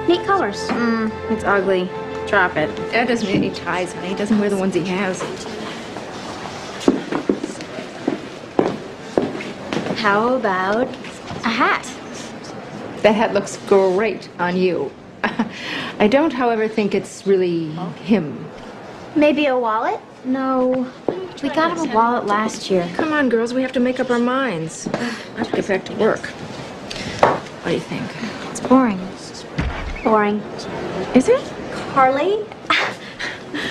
Neat colors. It's ugly. Drop it. Dad doesn't need any ties, honey. He doesn't wear the ones he has. How about a hat? That hat looks great on you. I don't, however, think it's really him. Maybe a wallet? No. We got him a wallet last year. Come on, girls. We have to make up our minds. I have to get back to work. What do you think? It's boring. Boring. Is it? Carly?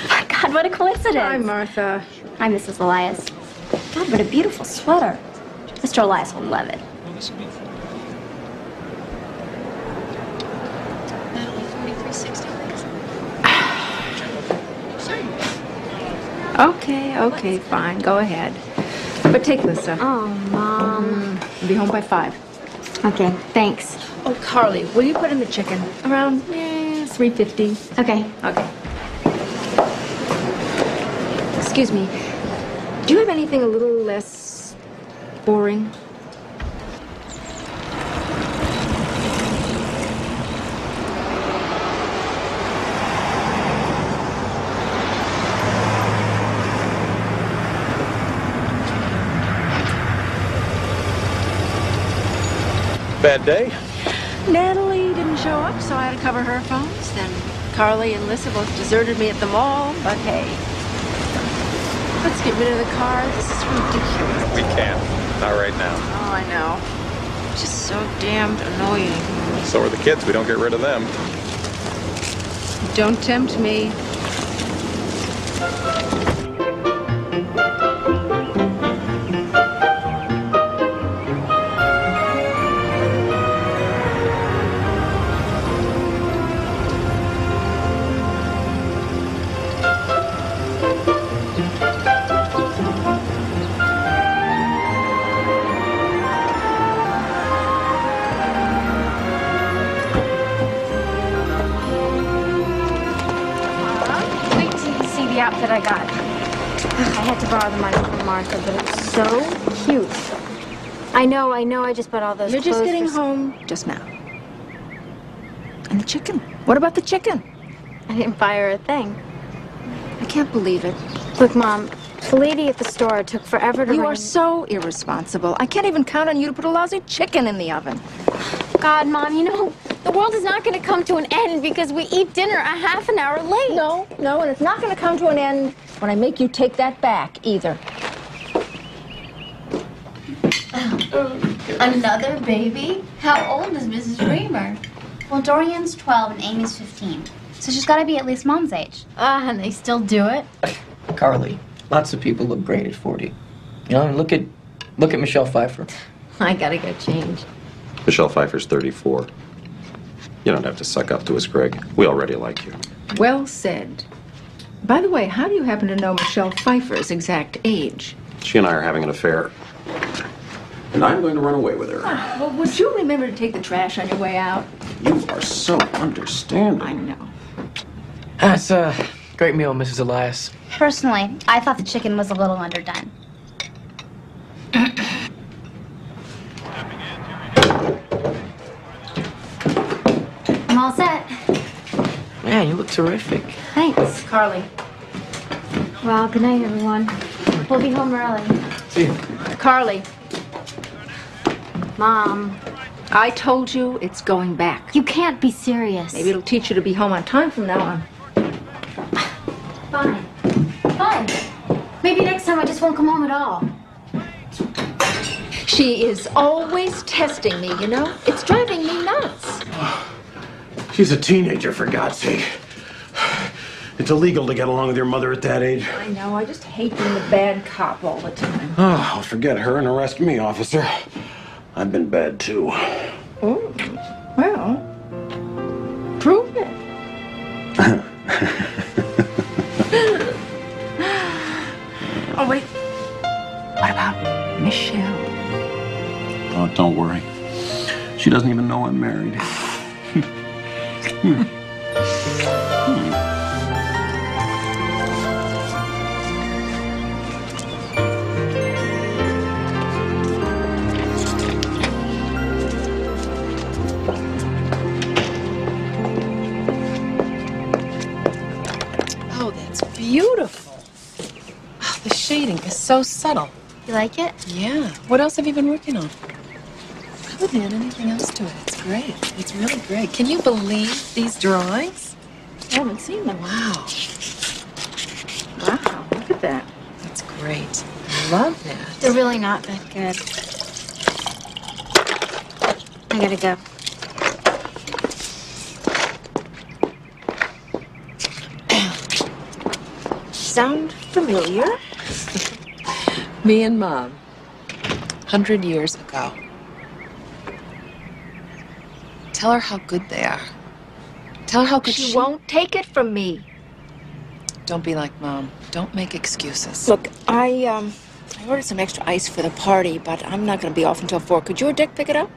My God, what a coincidence. Hi, Martha. Hi, Mrs. Elias. God, what a beautiful sweater. Mr. Elias will love it. Okay, fine. Go ahead. But take Lissa. Oh, Mom. I'll be home by 5. Okay, thanks. Oh, Carly, will you put in the chicken? Around 3:50. Okay. Okay. Excuse me. Do you have anything a little less boring? Bad day? Natalie didn't show up, so I had to cover her phones. Then Carly and Lissa both deserted me at the mall, but hey. Let's get rid of the car. This is ridiculous. We can't. Not right now. Oh, I know. Just so damned annoying. So are the kids. We don't get rid of them. Don't tempt me. Outfit I got. I had to borrow the money from Martha, but it's so cute. I know, I just bought all those You're clothes just getting for... home just now. And the chicken? What about the chicken? I didn't buy her a thing. I can't believe it. Look, Mom, the lady at the store took forever to You ring... are so irresponsible. I can't even count on you to put a lousy chicken in the oven. God, Mom, you know, the world is not going to come to an end because we eat dinner a half an hour late. No, and it's not going to come to an end when I make you take that back, either. Another baby? How old is Mrs. Reamer? Well, Dorian's 12 and Amy's 15. So she's got to be at least Mom's age. And they still do it? Carly, lots of people look great at 40. You know, and look at Michelle Pfeiffer. I gotta get changed. Michelle Pfeiffer's 34. You don't have to suck up to us, Greg. We already like you. Well said. By the way, how do you happen to know Michelle Pfeiffer's exact age? She and I are having an affair. And I'm going to run away with her. Well, would you remember to take the trash on your way out? You are so understanding. I know. That's a great meal, Mrs. Elias. Personally, I thought the chicken was a little underdone. I'm all set. Man, you look terrific. Thanks. Carly. Well, good night, everyone. We'll be home early. See you. Carly, Mom, I told you it's going back. you can't be serious. Maybe it'll teach you to be home on time from now on. Fine. Fine. Maybe next time I just won't come home at all. She is always testing me, you know? It's driving me nuts. She's a teenager, for God's sake. It's illegal to get along with your mother at that age. I know, I just hate being the bad cop all the time. Oh, I'll forget her and arrest me, officer. I've been bad, too. Oh, well, prove it. Oh, wait. What about Michelle? Oh, don't worry. She doesn't even know I'm married. beautiful. Oh, the shading is so subtle. You like it? Yeah. What else have you been working on? I wouldn't add anything else to it. It's great. It's really great. Can you believe these drawings? I haven't seen them. Wow. Wow, look at that. That's great. I love that. They're really not that good. I gotta go. Sound familiar? Me and Mom, 100 years ago. Tell her how good they are. Tell her how good She won't take it from me. Don't be like Mom. Don't make excuses. Look, I ordered some extra ice for the party, but I'm not going to be off until 4. Could you or Dick pick it up?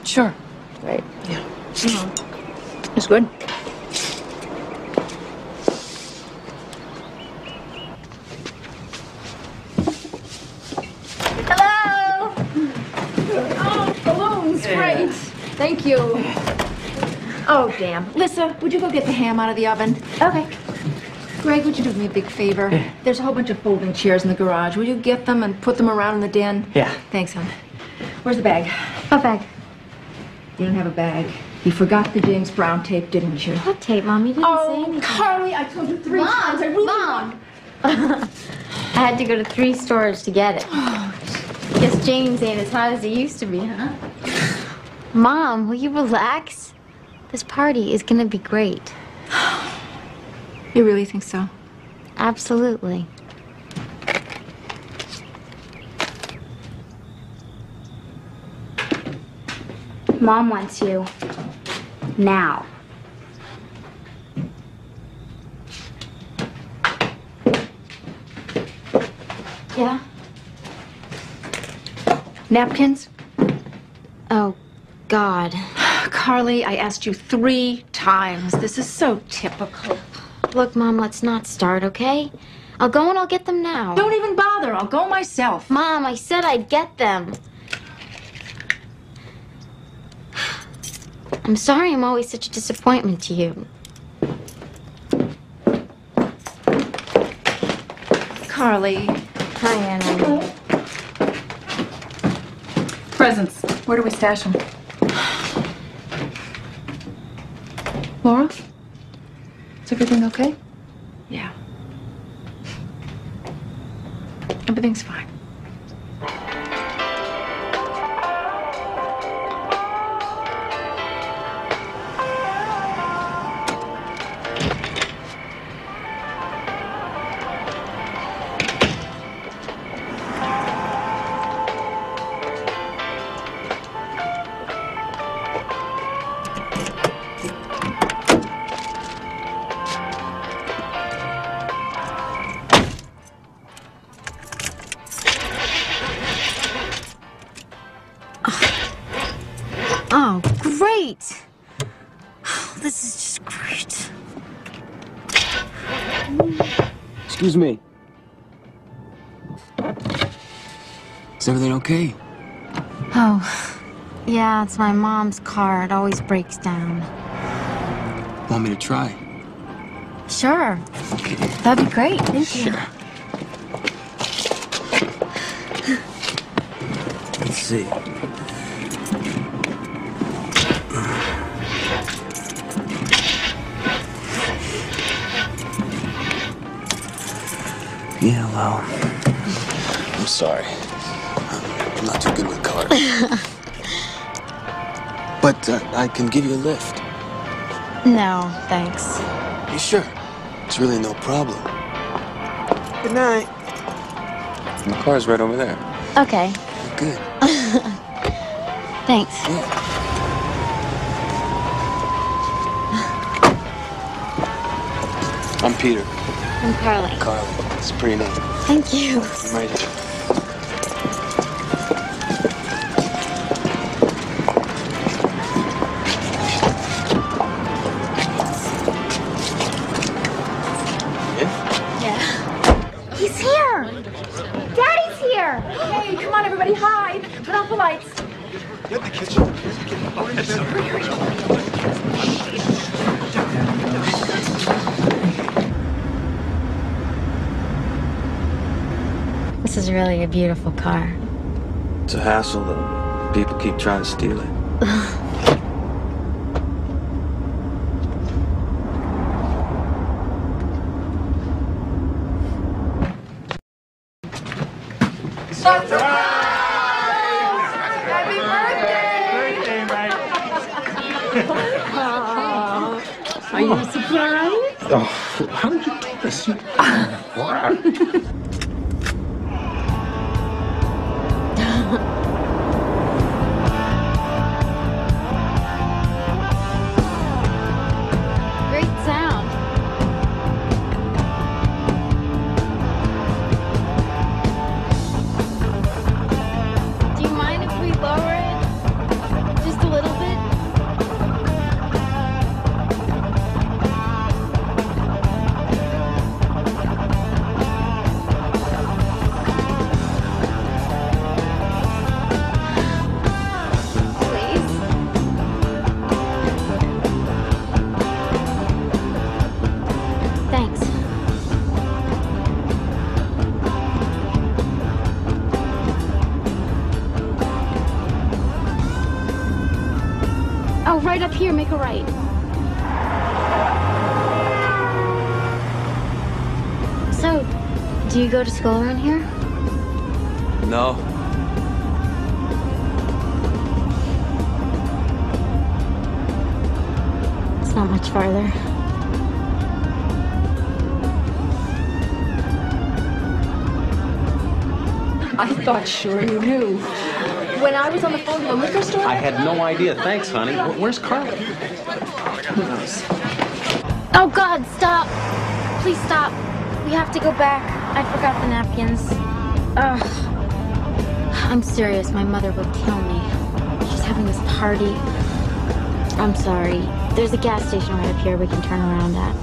Sure. Great. Yeah. It's good. Hello! Oh, balloons, great. Thank you. Oh, damn. Lissa, would you go get the ham out of the oven? Okay. Greg, would you do me a big favor? There's a whole bunch of folding chairs in the garage. Will you get them and put them around in the den? Yeah. Thanks, hon. Where's the bag? What bag? You don't have a bag. You forgot the James Brown tape, didn't you? What tape, Mom? You didn't say anything. Carly, I told you 3 times. I really want. I had to go to 3 stores to get it. Guess James ain't as hot as he used to be, huh? Mom, will you relax? This party is gonna be great. You really think so? Absolutely. Mom wants you. Now. Yeah? Napkins? Oh, God. Carly, I asked you 3 times. This is so typical. Look, Mom, let's not start, okay? I'll go and I'll get them now. Don't even bother. I'll go myself. Mom, I said I'd get them. I'm sorry I'm always such a disappointment to you. Carly. Hi, Anna. Presents. Where do we stash them? Laura? Is everything okay? Yeah. Everything's fine. Oh, great! This is just great. Excuse me. Is everything okay? Oh, yeah, it's my mom's car. It always breaks down. Want me to try? Sure. Okay. That'd be great. Thank you. Sure. Let's see. Yeah, well, I'm sorry. I'm not too good with cars. But I can give you a lift. No, thanks. You sure? It's really no problem. Good night. And the car's right over there. Okay. Good. Thanks. Yeah. I'm Peter. I'm Carly. Carly. It's a pretty name. Thank you. I'm right here. Yeah. He's here! Daddy's here! Hey, come on, everybody, hide. Turn off the lights. Get the kitchen. is really a beautiful car. It's a hassle, though. People keep trying to steal it. Are you surprised? Oh, how did you do this? Great sound. Do you mind if we lower it just a little bit? Please? Thanks. Oh, right up here, make a right. So, do you go to school around here? No. It's not much farther. I thought sure you knew. When I was on the phone to the liquor store, I had no idea. Thanks, honey. Where's Carly? who knows? Oh God, stop! Please stop. We have to go back. I forgot the napkins. Ugh. I'm serious. My mother would kill me. She's having this party. I'm sorry. There's a gas station right up here we can turn around at.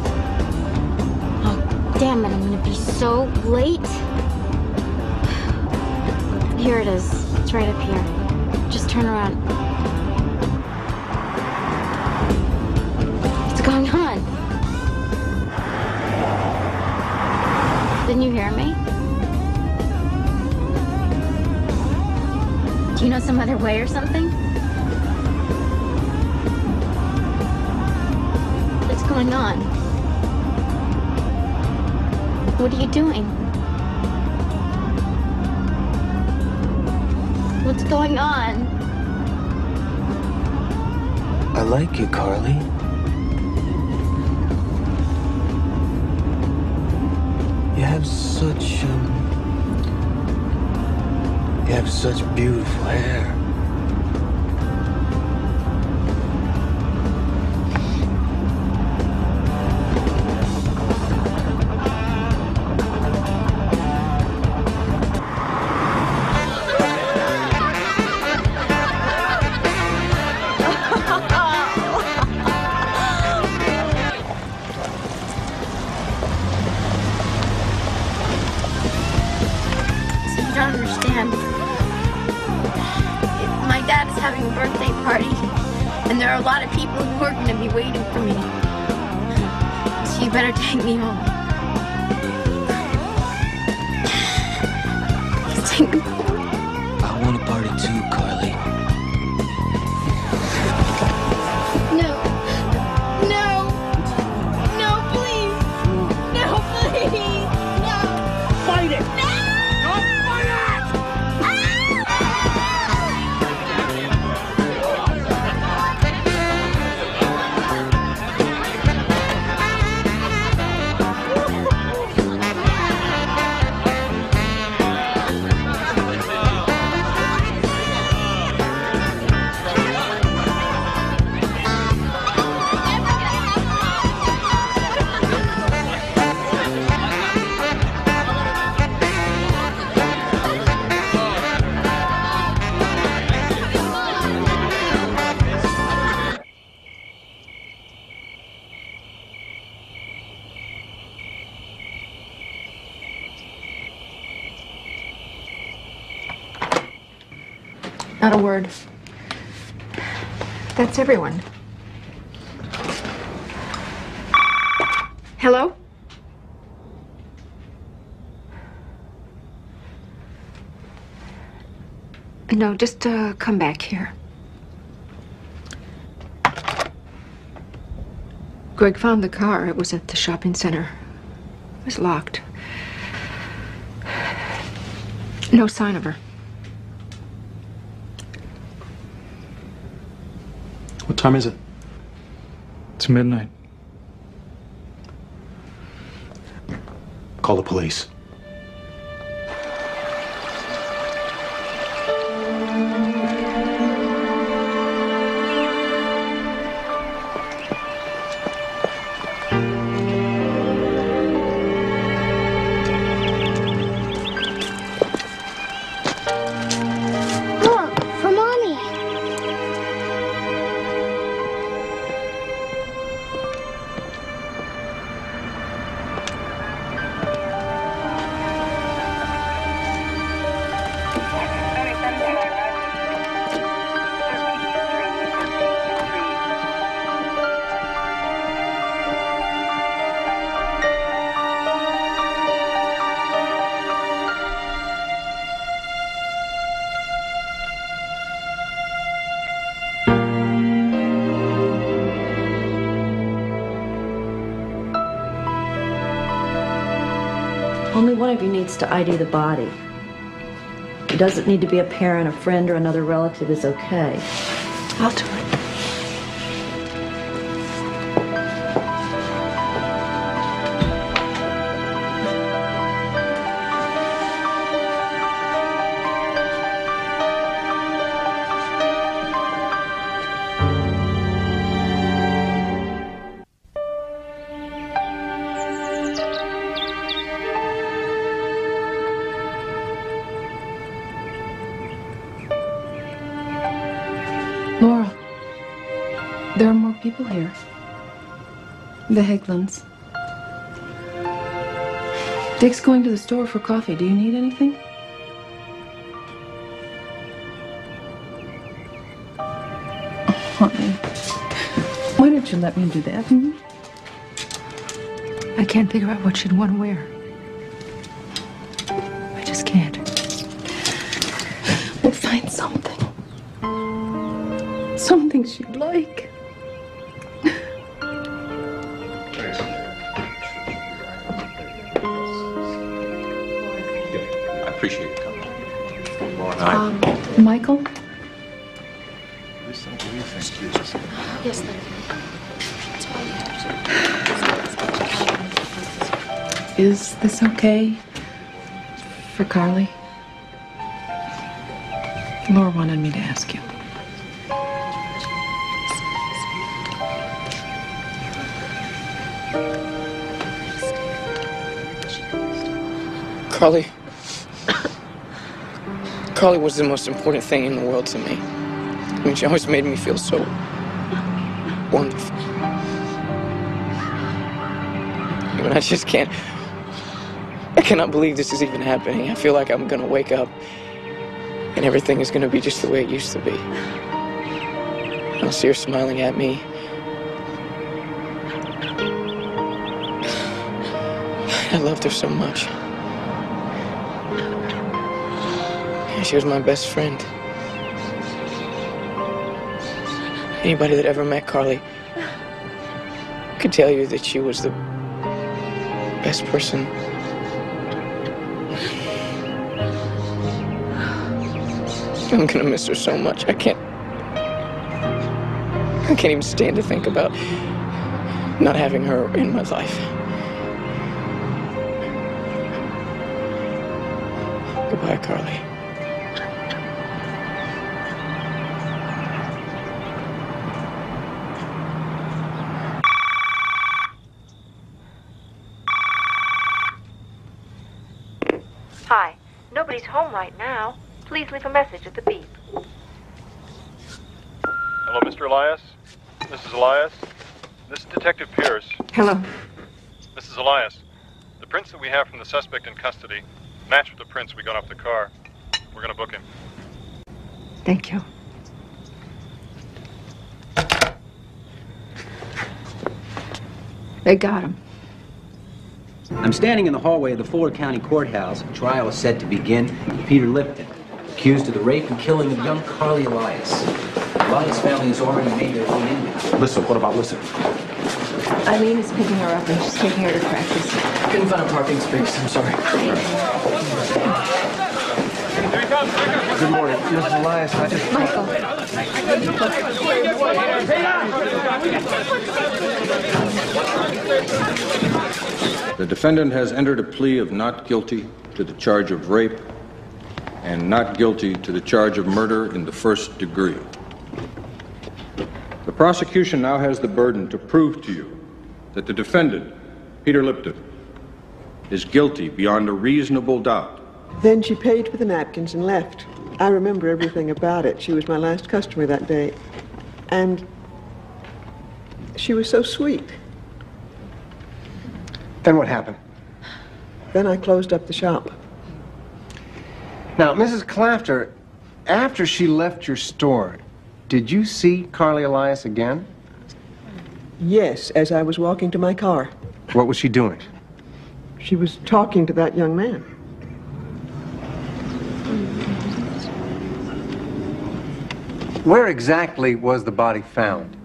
Oh, damn it. I'm gonna be so late. Here it is. It's right up here. Just turn around. What's going on? Didn't you hear me? Do you know some other way or something? What's going on? What are you doing? What's going on? I like you, Carly. You have such beautiful hair. You don't understand. My dad is having a birthday party, and there are a lot of people who are going to be waiting for me. So you better take me home. Please take me home. I want a party too, Carly. No. No. No, please. No, please. No. Fight it! No. Not a word. That's everyone. Hello? No, just come back here. Greg found the car. It was at the shopping center. It was locked. No sign of her. What time is it? It's midnight. Call the police. Look, for Mommy. Only one of you needs to ID the body. It doesn't need to be a parent, a friend, or another relative is okay. I'll do it. Laura, there are more people here. The Heglands. Dick's going to the store for coffee. Do you need anything? Honey, why don't you let me do that? I can't figure out what she'd want to wear. I just can't. We'll find something. Something she'd like. I appreciate you coming. Michael? Yes, sir. Is this okay for Carly? Laura wanted me to ask you. Carly was the most important thing in the world to me. I mean, she always made me feel so wonderful. But I just can't. I cannot believe this is even happening. I feel like I'm gonna wake up and everything is gonna be just the way it used to be. I'll see her smiling at me. I loved her so much. She was my best friend. Anybody that ever met Carly could tell you that she was the best person. I'm gonna miss her so much. I can't even stand to think about not having her in my life. Goodbye, Carly. Hi. Nobody's home right now. Please leave a message at the beep. Hello, Mr. Elias? Mrs. Elias? This is Detective Pierce. Hello. Mrs. Elias, the prints that we have from the suspect in custody match with the prints we got off the car. We're going to book him. Thank you. They got him. I'm standing in the hallway of the Fuller County Courthouse. Trial is set to begin. Peter Lipton, accused of the rape and killing of young Carly Elias. Elias' family has already made their way in now. Listen, what about Lissa? Eileen is picking her up and she's taking her to practice. Couldn't find a parking space. I'm sorry. Good morning, Mrs. Elias. I just... The defendant has entered a plea of not guilty to the charge of rape and not guilty to the charge of murder in the first degree. The prosecution now has the burden to prove to you that the defendant, Peter Lipton, is guilty beyond a reasonable doubt. Then she paid for the napkins and left. I remember everything about it. She was my last customer that day. And she was so sweet. Then what happened? Then I closed up the shop. Now, Mrs. Clafter, after she left your store, did you see Carly Elias again? Yes, as I was walking to my car. What was she doing? She was talking to that young man. Where exactly was the body found?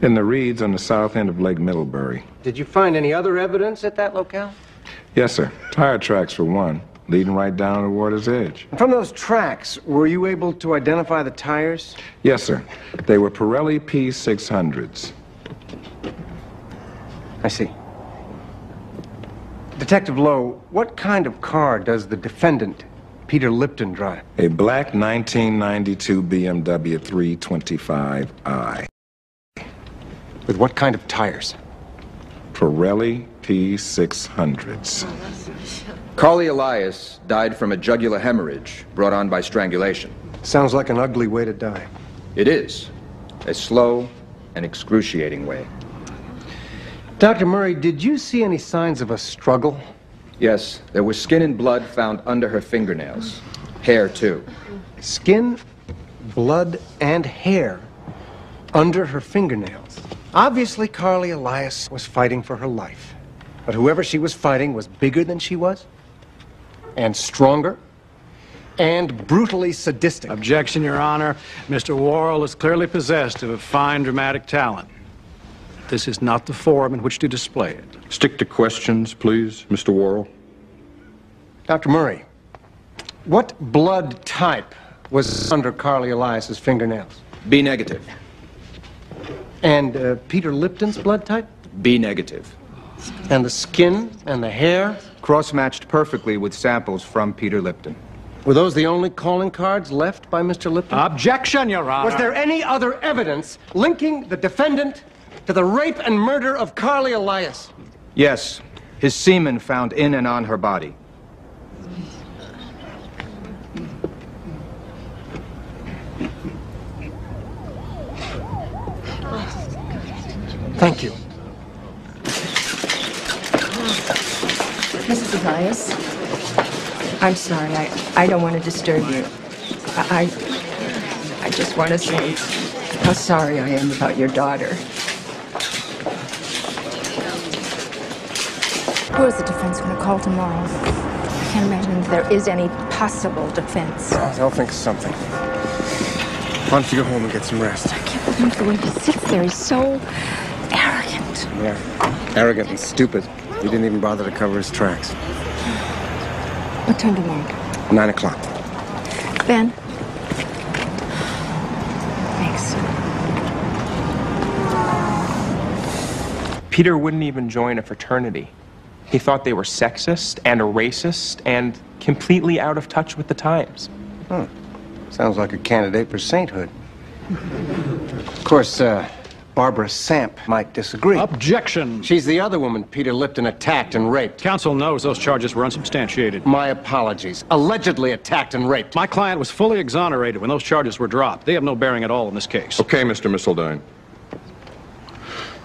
In the reeds on the south end of Lake Middlebury. Did you find any other evidence at that locale? Yes, sir. Tire tracks for one, leading right down to the water's edge. From those tracks, were you able to identify the tires? Yes, sir. They were Pirelli P600s. I see. Detective Lowe, what kind of car does the defendant, Peter Lipton, drive? A black 1992 BMW 325i. With what kind of tires? Pirelli P600s. Carly Elias died from a jugular hemorrhage brought on by strangulation. Sounds like an ugly way to die. It is. A slow and excruciating way. Dr. Murray, did you see any signs of a struggle? Yes, there was skin and blood found under her fingernails. Hair, too. Skin, blood, and hair under her fingernails. Obviously, Carly Elias was fighting for her life. But whoever she was fighting was bigger than she was, and stronger, and brutally sadistic. Objection, Your Honor. Mr. Worrell is clearly possessed of a fine dramatic talent. This is not the forum in which to display it. Stick to questions, please, Mr. Worrell. Dr. Murray, what blood type was under Carly Elias's fingernails? B negative. And Peter Lipton's blood type? B negative. And the skin and the hair? Cross-matched perfectly with samples from Peter Lipton. Were those the only calling cards left by Mr. Lipton? Objection, Your Honor. Was there any other evidence linking the defendant to the rape and murder of Carly Elias? Yes, his semen found in and on her body. Thank you. Mrs. Elias, I'm sorry. I don't want to disturb you. I just want to say how sorry I am about your daughter. Who is the defense going to call tomorrow? I can't imagine that there is any possible defense. I'll think of something. Why don't you go home and get some rest? I can't believe the way he sits there. He's so arrogant. Yeah, arrogant and stupid. He didn't even bother to cover his tracks. What time tomorrow? 9 o'clock. Ben? Thanks. Peter wouldn't even join a fraternity. He thought they were sexist and a racist and completely out of touch with the times. Hmm. Sounds like a candidate for sainthood. Of course, Barbara Samp might disagree. Objection. She's the other woman Peter Lipton attacked and raped. Counsel knows those charges were unsubstantiated. My apologies. Allegedly attacked and raped. My client was fully exonerated when those charges were dropped. They have no bearing at all in this case. Okay, Mr. Missildine.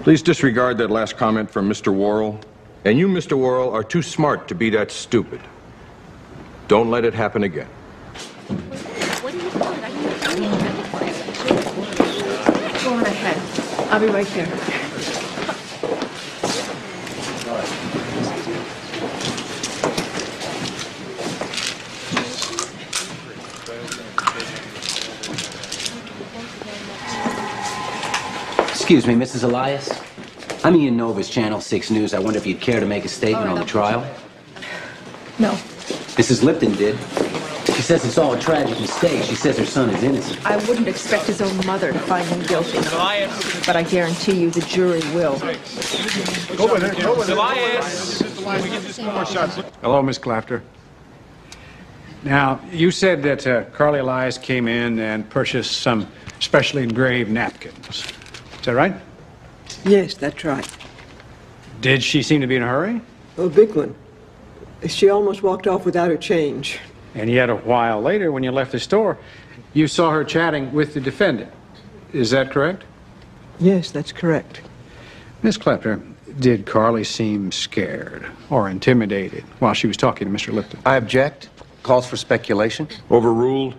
Please disregard that last comment from Mr. Worrell. And you, Mr. Worrell, are too smart to be that stupid. Don't let it happen again. Go on ahead. I'll be right there. Excuse me, Mrs. Elias. I'm Ian Nova's Channel 6 News. I wonder if you'd care to make a statement on the trial? No. Mrs. Lipton did. She says it's all a tragic mistake. She says her son is innocent. I wouldn't expect his own mother to find him guilty. But I guarantee you the jury will. Go with it. Go with it. Hello, Miss Clapter. Now, you said that Carly Elias came in and purchased some specially engraved napkins. Is that right? Yes, that's right. Did she seem to be in a hurry? A big one. She almost walked off without her change. And yet a while later, when you left the store, you saw her chatting with the defendant. Is that correct? Yes, that's correct. Miss Clapter, did Carly seem scared or intimidated while she was talking to Mr. Lipton? I object. Calls for speculation. Overruled.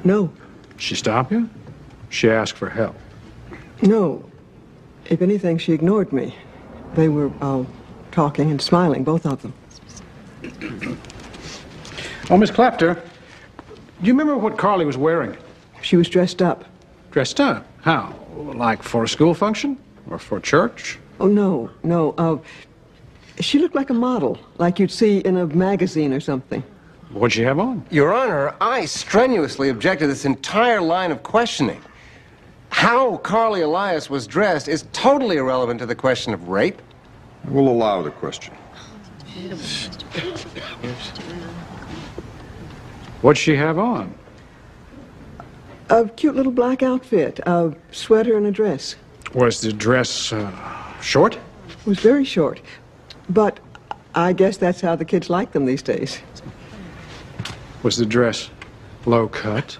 No. She stopped you? She asked for help? No. If anything, she ignored me. They were talking and smiling, both of them. Oh, Miss Clapter, do you remember what Carly was wearing? She was dressed up. Dressed up? How? Like for a school function? Or for church? Oh, no, no. She looked like a model, like you'd see in a magazine or something. What'd she have on? Your Honor, I strenuously object to this entire line of questioning. How Carly Elias was dressed is totally irrelevant to the question of rape. We'll allow the question. What'd she have on? A cute little black outfit, a sweater and a dress. Was the dress short? It was very short. But I guess that's how the kids like them these days. Was the dress low cut?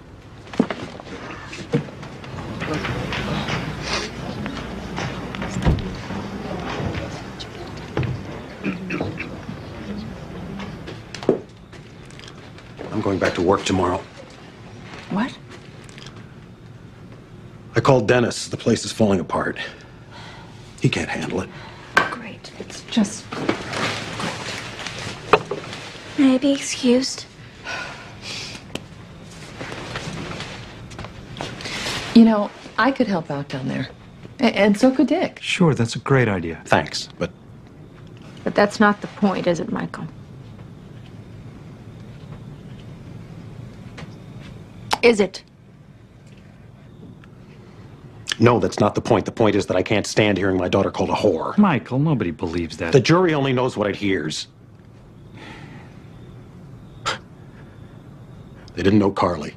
I'm going back to work tomorrow. What? I called Dennis. The place is falling apart. He can't handle it. Great. It's just May I be excused? You know, I could help out down there. And so could Dick. Sure, that's a great idea. Thanks, but that's not the point, is it, Michael? Is it? no, that's not the point. The point is that I can't stand hearing my daughter called a whore. Michael, nobody believes that. The jury only knows what it hears. They didn't know Carly.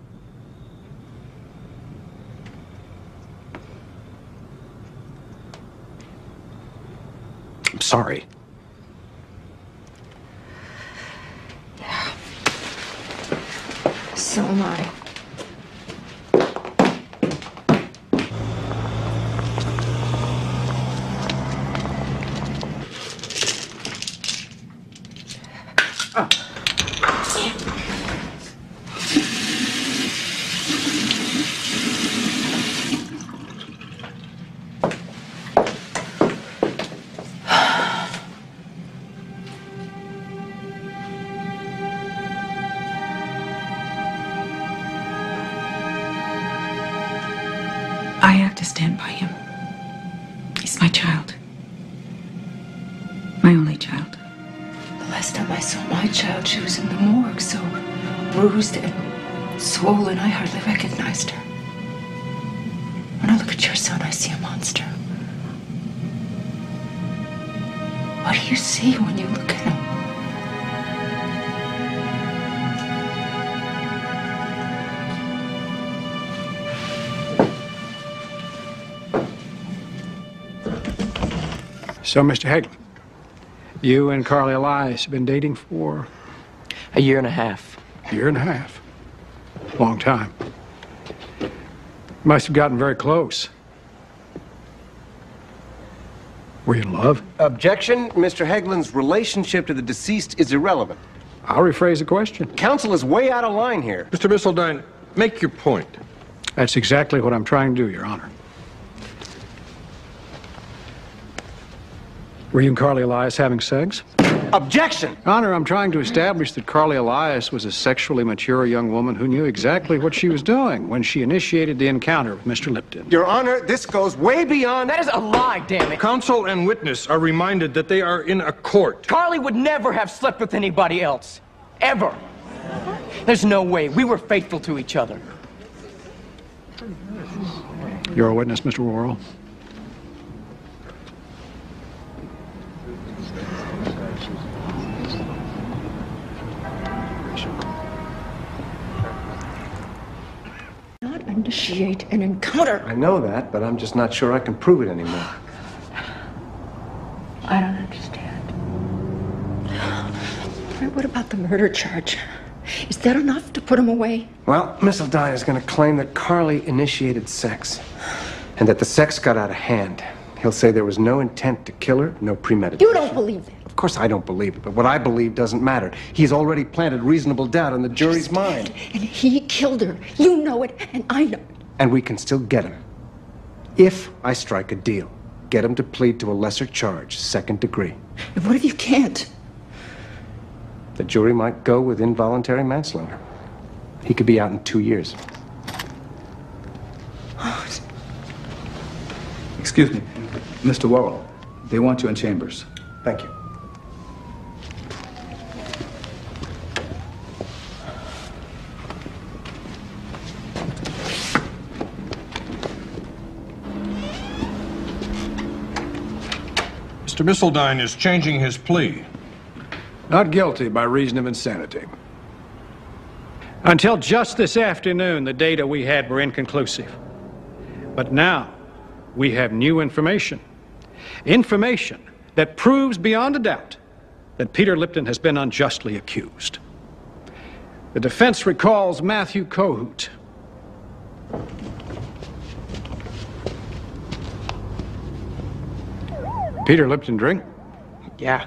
I'm sorry. Yeah. So am I. I have to stand by him. He's my child. My only child. The last time I saw my child, she was in the morgue, so bruised and swollen, I hardly recognized her. When I look at your son, I see a monster. What do you see when you look at him? So, Mr. Hagelin, you and Carly Elias have been dating for? A year and a half. A year and a half. Long time. Must have gotten very close. Were you in love? Objection. Mr. Hagelin's relationship to the deceased is irrelevant. I'll rephrase the question. Counsel is way out of line here. Mr. Missildine, make your point. That's exactly what I'm trying to do, Your Honor. Were you and Carly Elias having sex? Objection! Your Honor, I'm trying to establish that Carly Elias was a sexually mature young woman who knew exactly what she was doing when she initiated the encounter with Mr. Lipton. Your Honor, this goes way beyond... That is a lie, damn it. Counsel and witness are reminded that they are in a court. Carly would never have slept with anybody else. Ever. There's no way. We were faithful to each other. You're a witness, Mr. Worrell. Not initiate an encounter. I know that, but I'm just not sure I can prove it anymore. I don't understand. What about the murder charge? Is that enough to put him away? Well, Miss Aldine is going to claim that Carly initiated sex, and that the sex got out of hand. He'll say there was no intent to kill her, no premeditation. You don't believe that. Of course I don't believe it, but what I believe doesn't matter. He's already planted reasonable doubt in the jury's mind. And he killed her. You know it, and I know it. And we can still get him. If I strike a deal, get him to plead to a lesser charge, 2nd degree. And what if you can't? The jury might go with involuntary manslaughter. He could be out in 2 years. Excuse me, Mr. Worrell. They want you in chambers. Thank you. Mr. Missildine is changing his plea. Not guilty by reason of insanity. Until just this afternoon, the data we had were inconclusive. But now, we have new information. Information that proves beyond a doubt that Peter Lipton has been unjustly accused. The defense recalls Matthew Kohout. Peter Lipton drink? Yeah,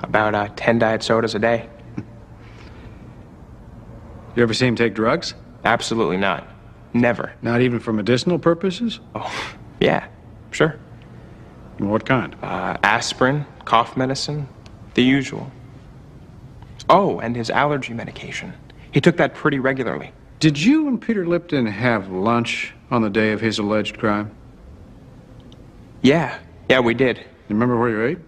about 10 diet sodas a day. You ever see him take drugs? Absolutely not. Never. Not even for medicinal purposes? Oh, yeah, sure. What kind? Aspirin, cough medicine, the usual. Oh, and his allergy medication. He took that pretty regularly. Did you and Peter Lipton have lunch on the day of his alleged crime? Yeah, we did. You remember where you ate?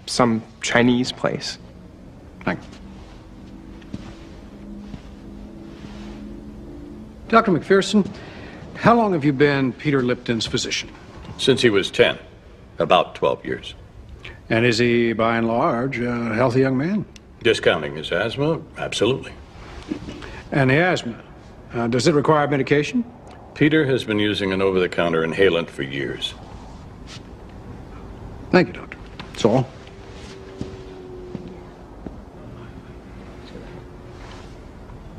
Some Chinese place. Thank you. Dr. McPherson, how long have you been Peter Lipton's physician? Since he was 10, about 12 years. And is he, by and large, a healthy young man? Discounting his asthma, absolutely. And the asthma, does it require medication? Peter has been using an over-the-counter inhalant for years. Thank you, Doctor. That's all.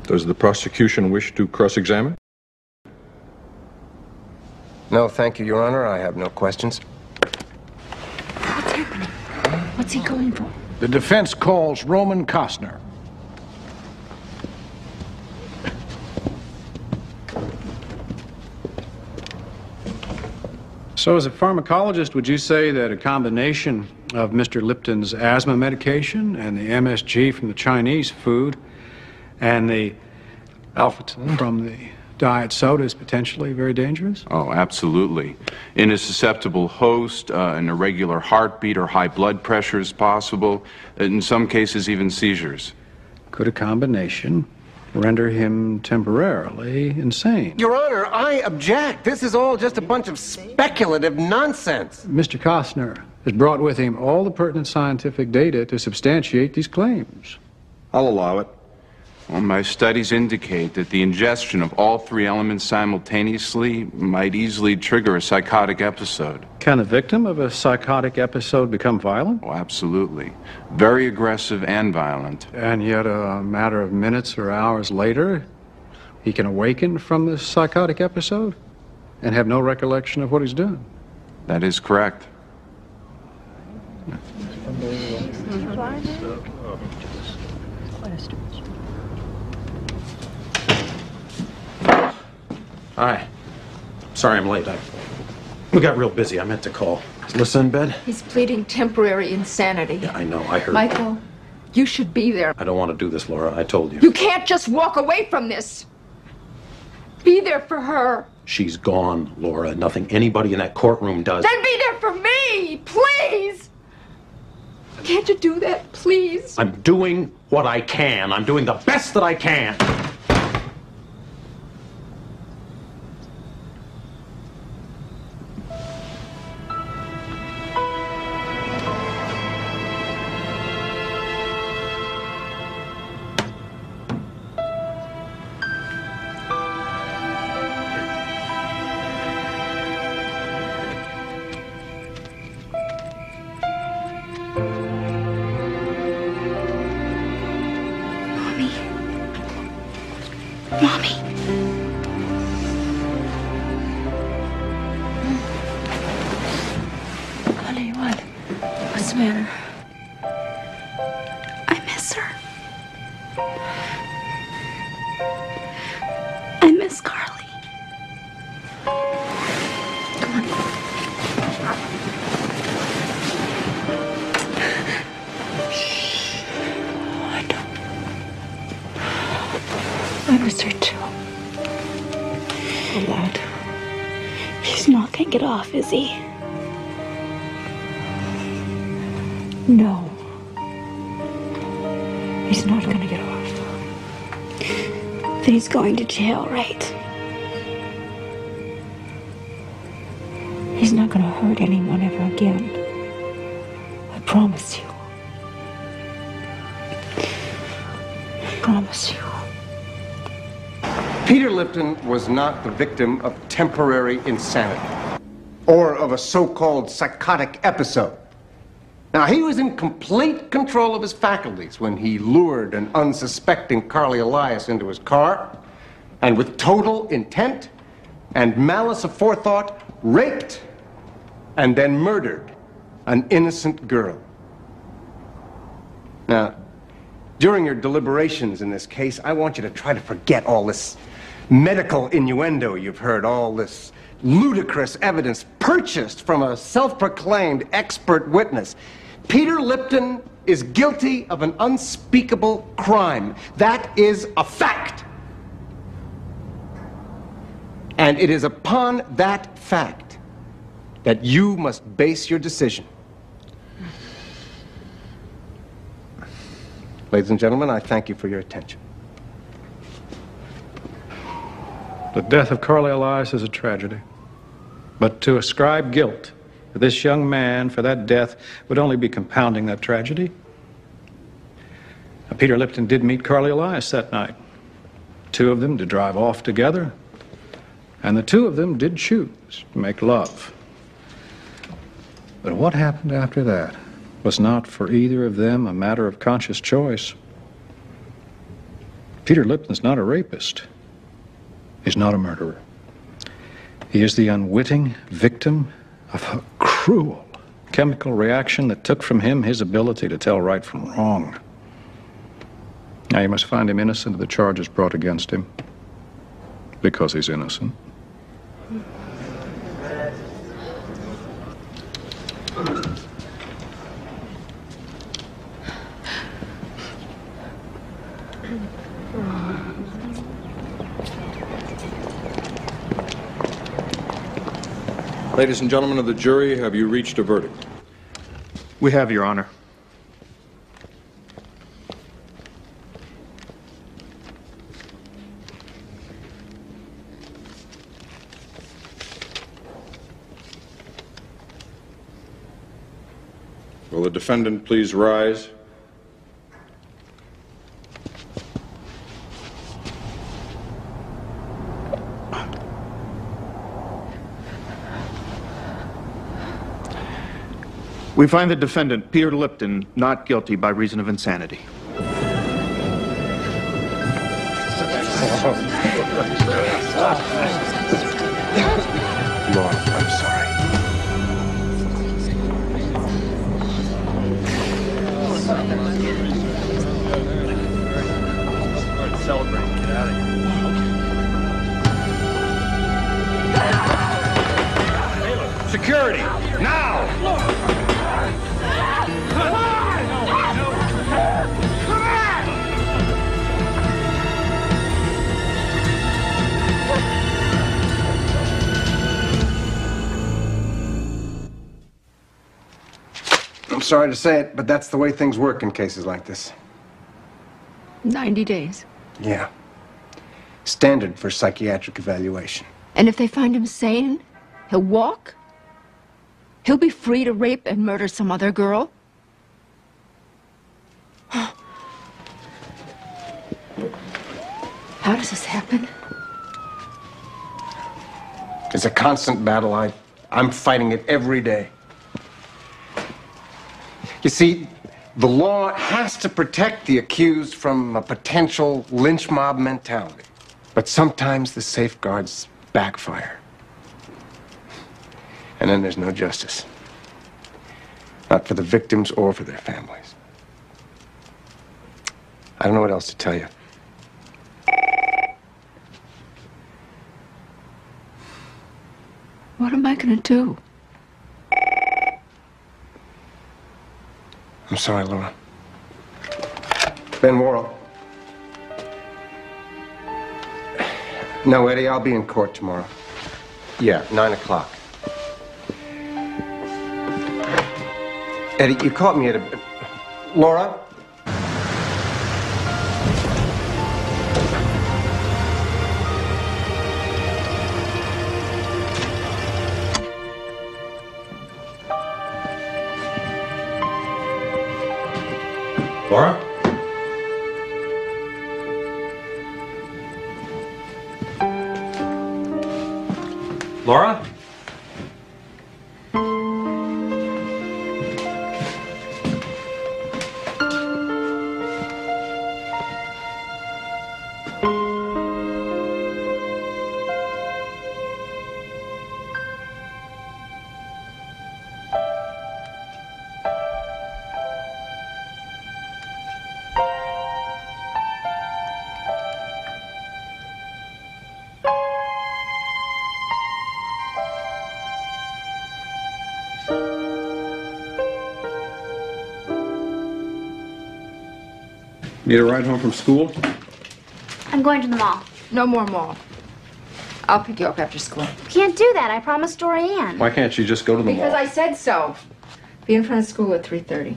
Does the prosecution wish to cross-examine? No, thank you, Your Honor. I have no questions. What's happening? What's he going for? The defense calls Roman Costner. So as a pharmacologist, would you say that a combination of Mr. Lipton's asthma medication and the MSG from the Chinese food and the alpha-tin from the diet soda is potentially very dangerous? Oh, absolutely. In a susceptible host, an irregular heartbeat or high blood pressure is possible. In some cases, even seizures. Could a combination render him temporarily insane? Your Honor, I object. This is all just a bunch of speculative nonsense. Mr. Costner has brought with him all the pertinent scientific data to substantiate these claims. I'll allow it. Well, my studies indicate that the ingestion of all three elements simultaneously might easily trigger a psychotic episode. Can a victim of a psychotic episode become violent? Oh, absolutely. Very aggressive and violent. And yet a matter of minutes or hours later, he can awaken from this psychotic episode and have no recollection of what he's doing. That is correct. Hi. Sorry I'm late. We got real busy. I meant to call. Is Lissa in bed? He's pleading temporary insanity. Yeah, I know. I heard. Michael, you should be there. I don't want to do this, Laura. I told you. You can't just walk away from this. Be there for her. She's gone, Laura. Nothing anybody in that courtroom does. Then be there for me, please. Can't you do that, please? I'm doing what I can. I'm doing the best that I can. Mommy. Honey, what? What's the matter? I miss her. I miss Carly. Come on. I don't. I miss her too. A lot. He's not gonna get off, is he? No. He's not gonna get off. Then he's going to jail, right? He's not gonna hurt anyone ever again. I promise you. I promise you. Peter Lipton was not the victim of temporary insanity or of a so-called psychotic episode. Now, he was in complete control of his faculties when he lured an unsuspecting Carly Elias into his car and with total intent and malice aforethought raped and then murdered an innocent girl. Now, during your deliberations in this case, I want you to try to forget all this medical innuendo you've heard, all this ludicrous evidence purchased from a self-proclaimed expert witness. Peter Lipton is guilty of an unspeakable crime. That is a fact. And it is upon that fact that you must base your decision. Ladies and gentlemen, I thank you for your attention. The death of Carly Elias is a tragedy. But to ascribe guilt to this young man for that death would only be compounding that tragedy. Now, Peter Lipton did meet Carly Elias that night. Two of them did drive off together, and the two of them did choose to make love. But what happened after that was not for either of them a matter of conscious choice. Peter Lipton's not a rapist. He's not a murderer. He is the unwitting victim of a cruel chemical reaction that took from him his ability to tell right from wrong. Now, you must find him innocent of the charges brought against him, because he's innocent. Ladies and gentlemen of the jury, have you reached a verdict? We have, Your Honor. Will the defendant please rise? We find the defendant, Peter Lipton, not guilty by reason of insanity. Laura, I'm sorry. Celebrate. Get out of here. Now! Come on! Come on! I'm sorry to say it, but that's the way things work in cases like this. 90 days. Yeah. Standard for psychiatric evaluation. And if they find him sane, he'll walk? He'll be free to rape and murder some other girl? How does this happen? It's a constant battle. I'm fighting it every day. You see, the law has to protect the accused from a potential lynch mob mentality. But sometimes the safeguards backfire. And then there's no justice. Not for the victims or for their families. I don't know what else to tell you. What am I gonna do? I'm sorry, Laura. Ben Worrell. No, Eddie, I'll be in court tomorrow. Yeah, 9 o'clock. Eddie, you caught me at a... Laura? Laura? Laura? Need a ride home from school? I'm going to the mall. No more mall. I'll pick you up after school. Can't do that. I promised Dorian. Why can't you just go to the Because mall? I said so. Be in front of school at 3:30.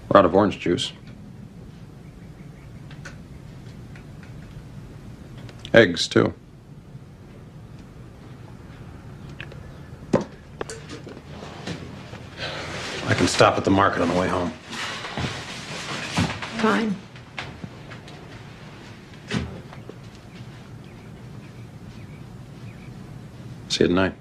We're out of orange juice. Eggs, too. I can stop at the market on the way home. Fine. See you at night.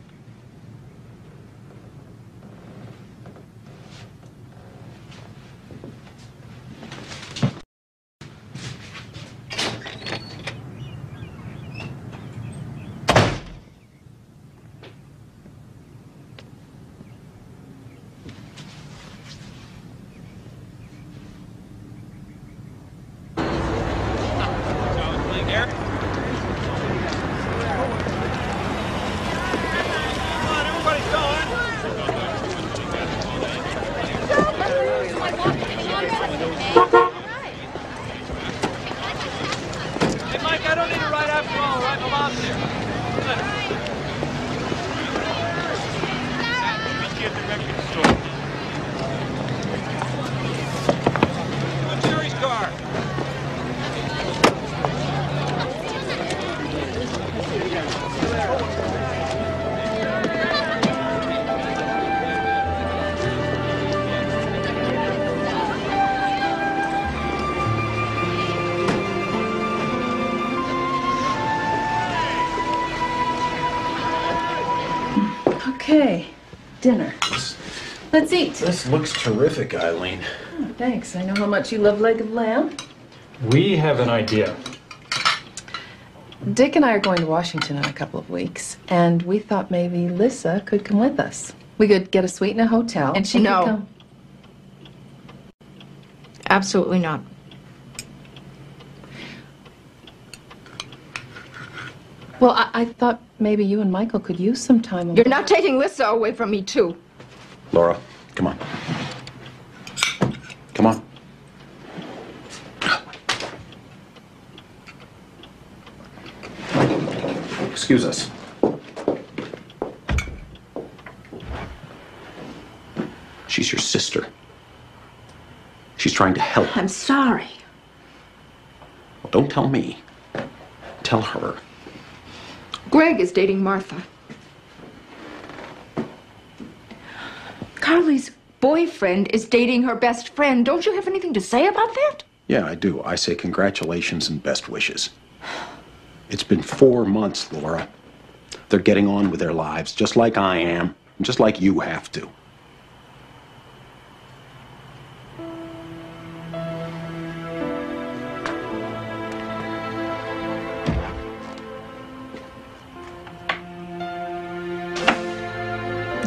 Hey, Mike, I don't need a ride after all, right? My mom's here. Meet you at the record store. What's Jerry's car? Okay, dinner. Let's eat. This looks terrific, Eileen. Oh, thanks. I know how much you love leg of lamb. We have an idea. Dick and I are going to Washington in a couple of weeks, and we thought maybe Lissa could come with us. We could get a suite in a hotel, and she could No. come. Absolutely not. Well, I thought maybe you and Michael could use some time alone. You're not taking Lissa away from me, too. Laura, come on. Come on. Excuse us. She's your sister. She's trying to help. I'm sorry. Well, don't tell me. Tell her. Greg is dating Martha. Carly's boyfriend is dating her best friend. Don't you have anything to say about that? Yeah, I do. I say congratulations and best wishes. It's been 4 months, Laura. They're getting on with their lives, just like I am, and just like you have to.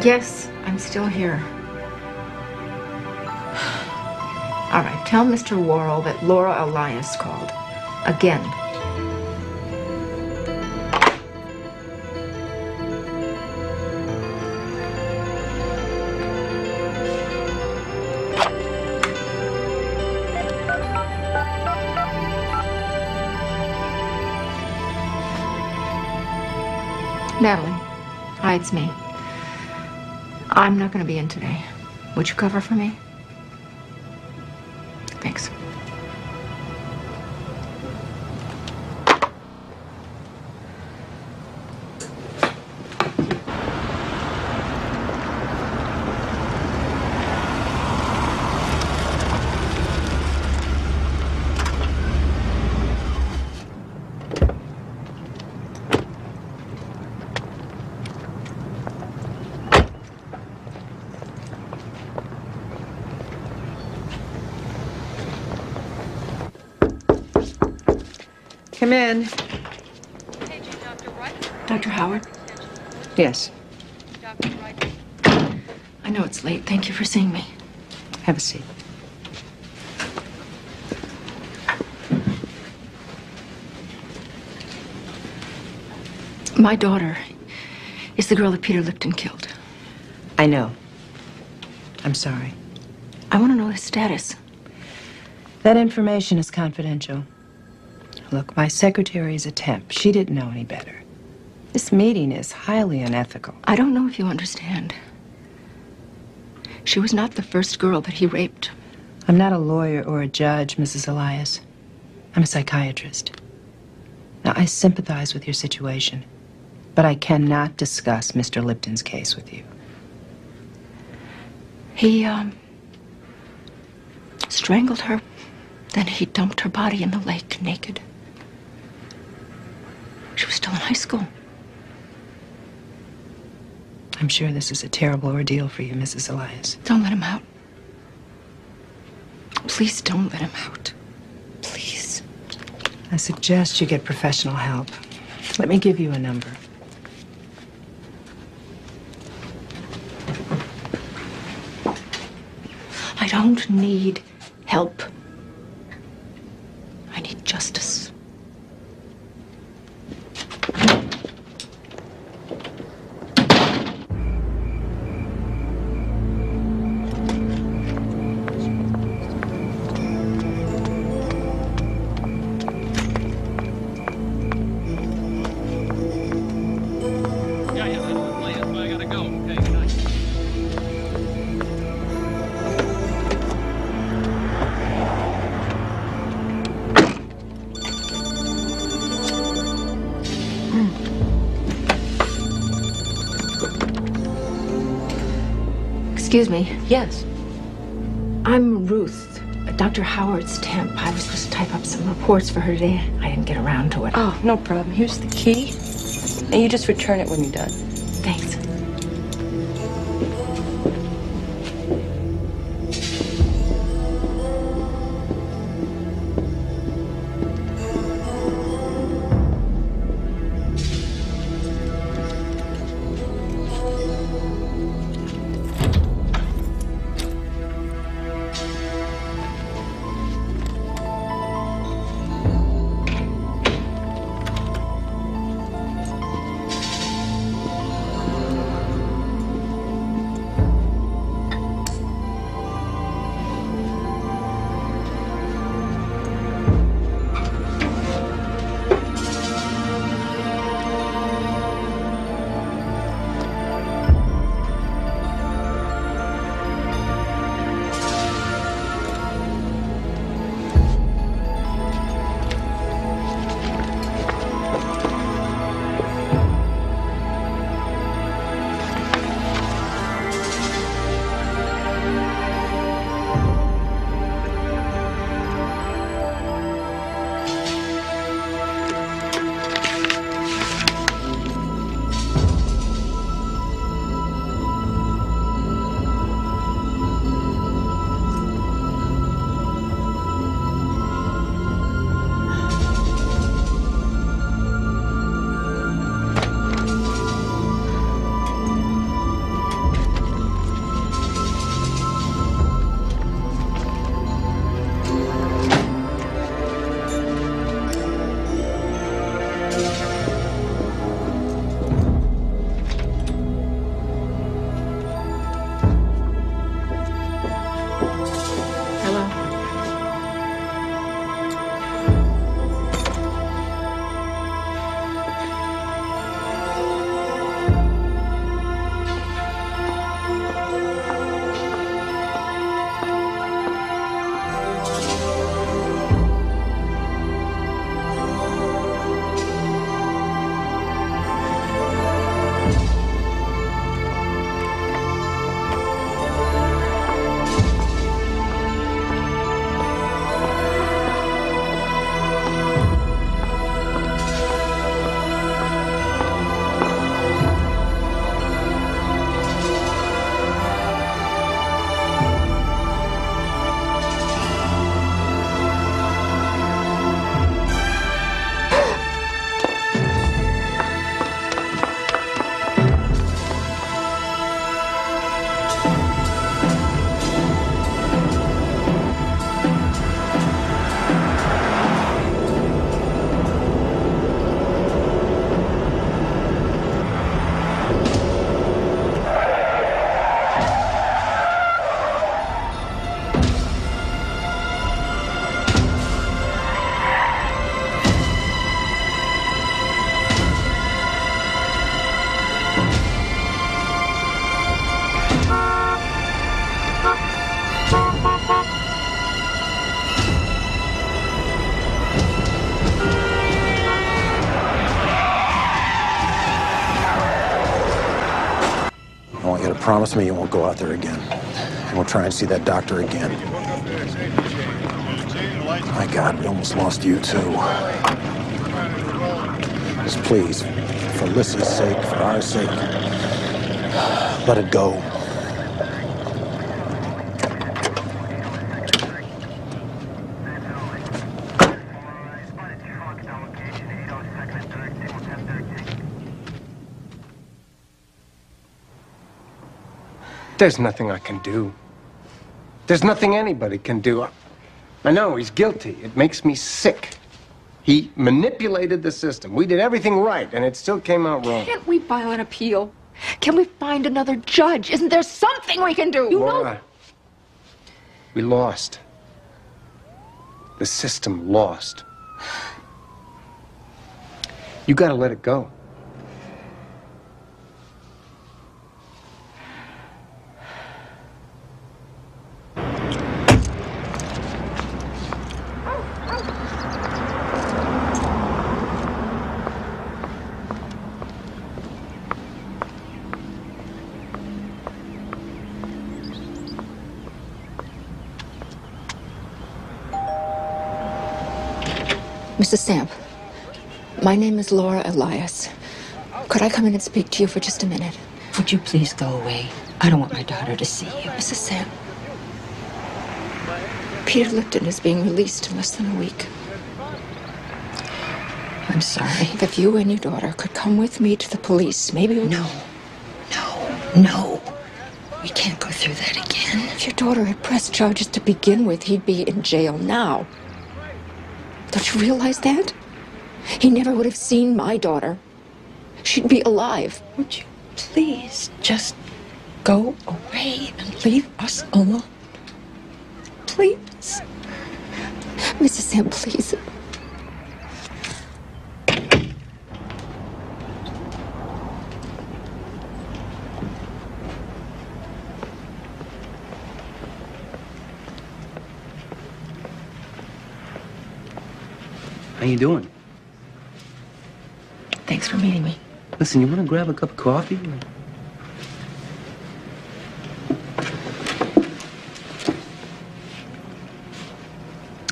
Yes, I'm still here. All right, tell Mr. Worrell that Laura Elias called. Again. Natalie, hi, it's me. I'm not going to be in today. Would you cover for me? Thanks. Come in. Dr. Howard? Yes. I know it's late. Thank you for seeing me. Have a seat. My daughter is the girl that Peter Lipton killed. I know. I'm sorry. I want to know his status. That information is confidential. Look, my secretary is a temp. She didn't know any better. This meeting is highly unethical. I don't know if you understand. She was not the first girl that he raped. I'm not a lawyer or a judge, Mrs. Elias. I'm a psychiatrist. Now, I sympathize with your situation, but I cannot discuss Mr. Lipton's case with you. He, strangled her. Then he dumped her body in the lake naked. She was still in high school. I'm sure this is a terrible ordeal for you, Mrs. Elias. Don't let him out. Please don't let him out. Please. I suggest you get professional help. Let me give you a number. I don't need help. I need justice. Excuse me. Yes. I'm Ruth, Dr. Howard's temp. I was supposed to type up some reports for her today. I didn't get around to it. Oh, no problem. Here's the key. And you just return it when you're done. Thanks. promise me you won't go out there again. And we'll try and see that doctor again. My God, we almost lost you too. Just please, for Lissa's sake, for our sake, let it go. There's nothing I can do. There's nothing anybody can do. I know he's guilty. It makes me sick. He manipulated the system. We did everything right, and it still came out wrong. Can't we file an appeal? Can we find another judge? Isn't there something we can do? You Laura, know. we lost. The system lost. You gotta let it go. Mrs. Samp, my name is Laura Elias. Could I come in and speak to you for just a minute? Would you please go away? I don't want my daughter to see you. Mrs. Samp, Peter Lipton is being released in less than a week. I'm sorry. If you and your daughter could come with me to the police, maybe we... No. No. We can't go through that again. If your daughter had pressed charges to begin with, he'd be in jail now. Don't you realize that? He never would have seen my daughter. She'd be alive. Would you please just go away and leave us alone? Please. Mrs. Sam, please. How you doing? Thanks for meeting me. Listen, you want to grab a cup of coffee?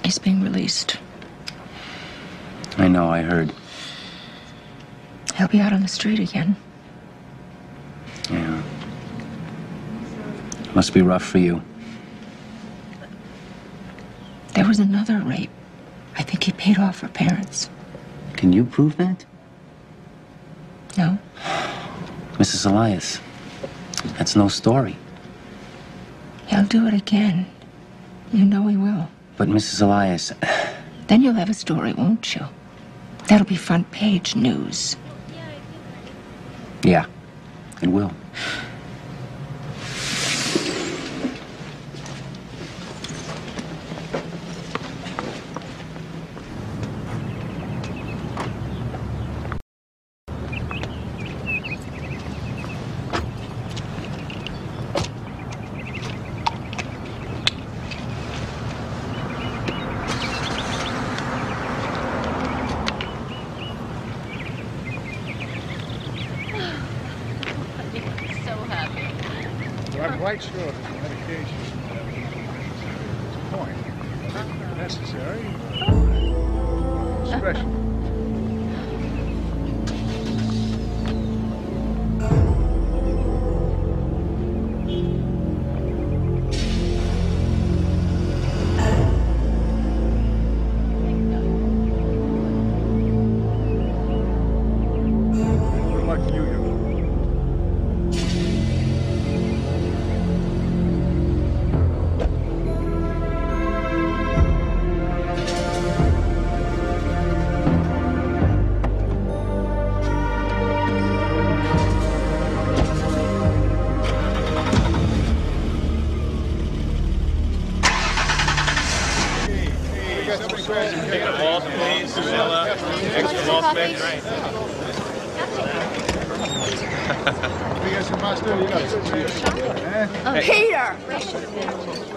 He's being released. I know, I heard. He'll be out on the street again. Yeah. Must be rough for you. There was another rape. I think he paid off her parents. Can you prove that? No. Mrs. Elias, that's no story. He'll do it again. You know he will. But Mrs. Elias... Then you'll have a story, won't you? That'll be front page news. Yeah, it will. I'm quite sure that the medication is a point necessary, special. Good luck to you, young man.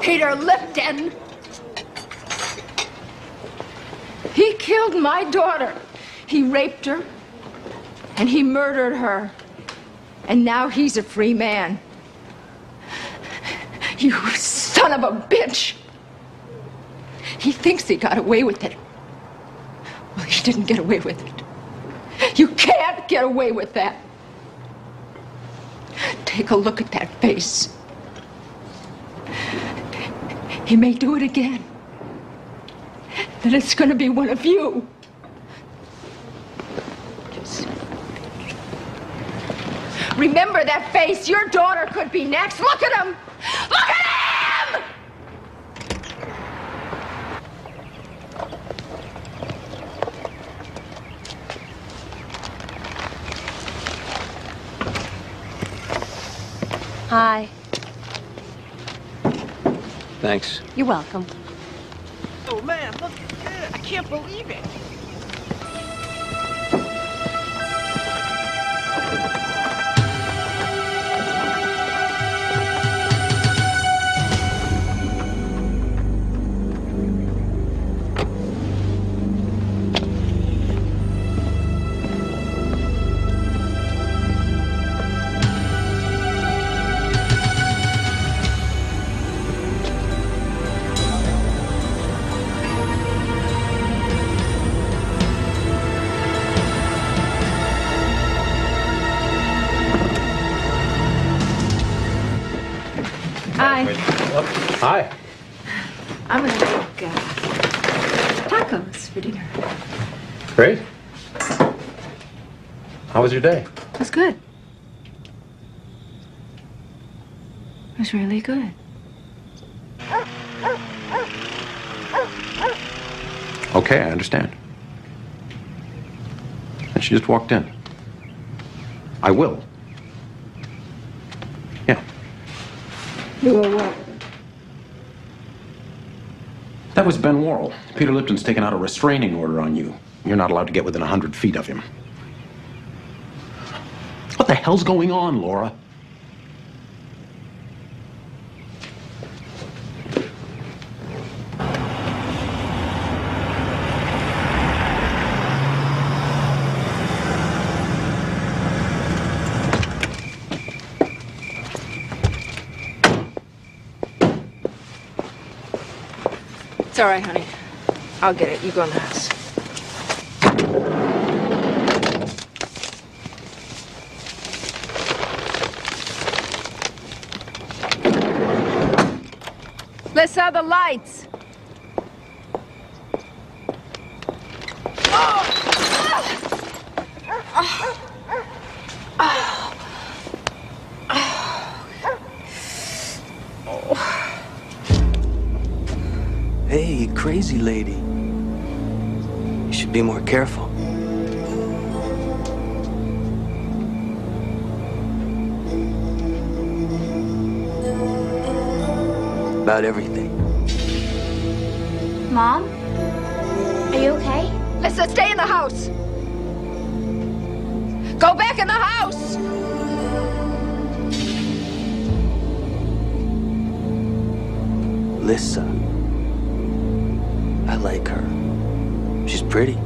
Peter Lipton. He killed my daughter. He raped her, and he murdered her. And now he's a free man. You son of a bitch! He thinks he got away with it. Well, he didn't get away with it. You can't get away with that. Take a look at that face. He may do it again. Then it's going to be one of you. Just remember that face. Your daughter could be next. Look at him. Look at him! Hi. Thanks. You're welcome. Oh, man, look at this. I can't believe it. Hi. Hi. I'm gonna make tacos for dinner. Great. How was your day? It was good. It was really good. Okay, I understand. And she just walked in. I will. Yeah. You will what? That was Ben Worrell. Peter Lipton's taken out a restraining order on you. You're not allowed to get within 100 feet of him. What the hell's going on, Laura? It's all right, honey. I'll get it. You go in the house. Lissa, the lights. Hey, crazy lady. You should be more careful. About everything. Mom? Are you okay? Lissa, stay in the house. Go back in the house. Lissa. I like her. She's pretty.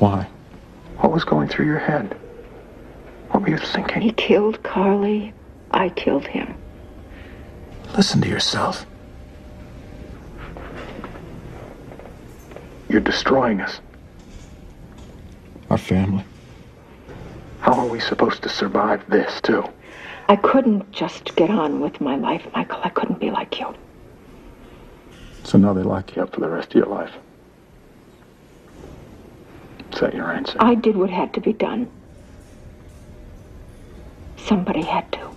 Why? What was going through your head? What were you thinking? He killed Carly. I killed him. Listen to yourself. You're destroying us. Our family. How are we supposed to survive this, too? I couldn't just get on with my life, Michael. I couldn't be like you. So now they lock you Up for the rest of your life. Is that your answer? I did what had to be done. Somebody had to.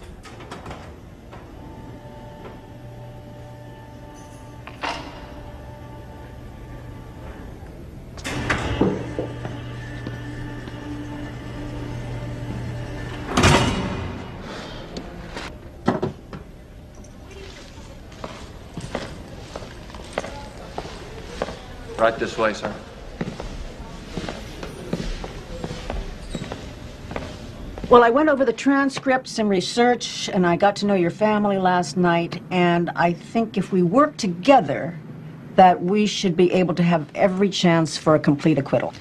Right this way, sir. Well, I went over the transcripts and research, and I got to know your family last night, and I think if we work together, that we should be able to have every chance for a complete acquittal.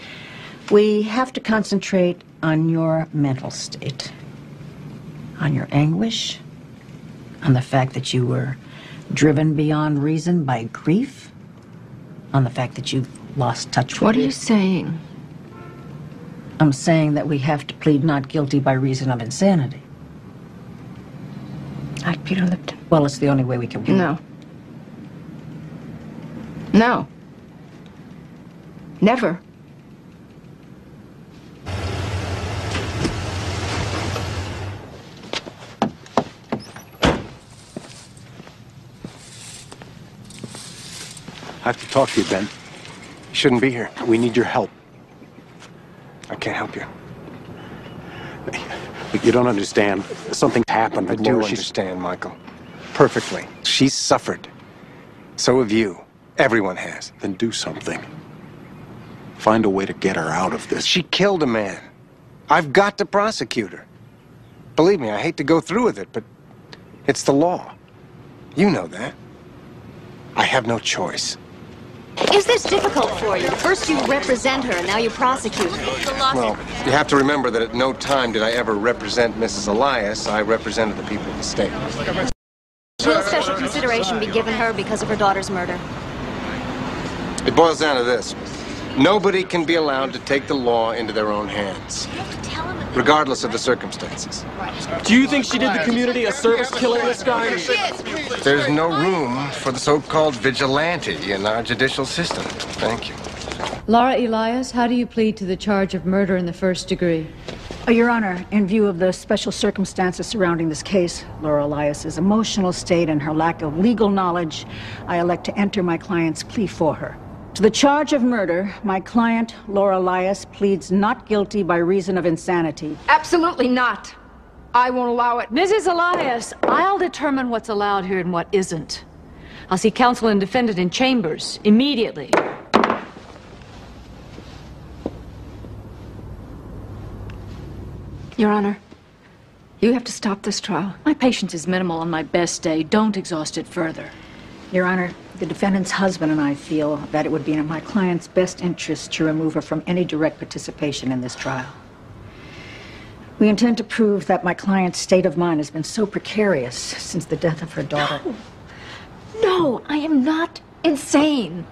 We have to concentrate on your mental state, on your anguish, on the fact that you were driven beyond reason by grief, on the fact that you lost touch with What are you saying? I'm saying that we have to plead not guilty by reason of insanity. Like Peter Lipton. Well, it's the only way we can win. No. No. Never. I have to talk to you, Ben. You shouldn't be here. We need your help. I can't help you. You don't understand. Something happened. I do understand, Michael. Perfectly. She's suffered. So have you. Everyone has. Then do something. Find a way to get her out of this. She killed a man. I've got to prosecute her. Believe me, I hate to go through with it, but it's the law. You know that. I have no choice. Is this difficult for you? First you represent her, and now you prosecute her. Well, you have to remember that at no time did I ever represent Mrs. Elias. I represented the people of the state. Will special consideration be given her because of her daughter's murder? It boils down to this. Nobody can be allowed to take the law into their own hands, regardless of the circumstances. Do you think she did the community a service killing this guy? There's no room for the so-called vigilante in our judicial system. Thank you. Laura Elias, how do you plead to the charge of murder in the first degree? Your Honor, in view of the special circumstances surrounding this case, Laura Elias's emotional state and her lack of legal knowledge, I elect to enter my client's plea for her. To the charge of murder, my client, Laura Elias, pleads not guilty by reason of insanity. Absolutely not. I won't allow it. Mrs. Elias, I'll determine what's allowed here and what isn't. I'll see counsel and defendant in chambers immediately. Your Honor, you have to stop this trial. My patience is minimal on my best day. Don't exhaust it further. Your Honor, the defendant's husband and I feel that it would be in my client's best interest to remove her from any direct participation in this trial. We intend to prove that my client's state of mind has been so precarious since the death of her daughter. No, I am not insane.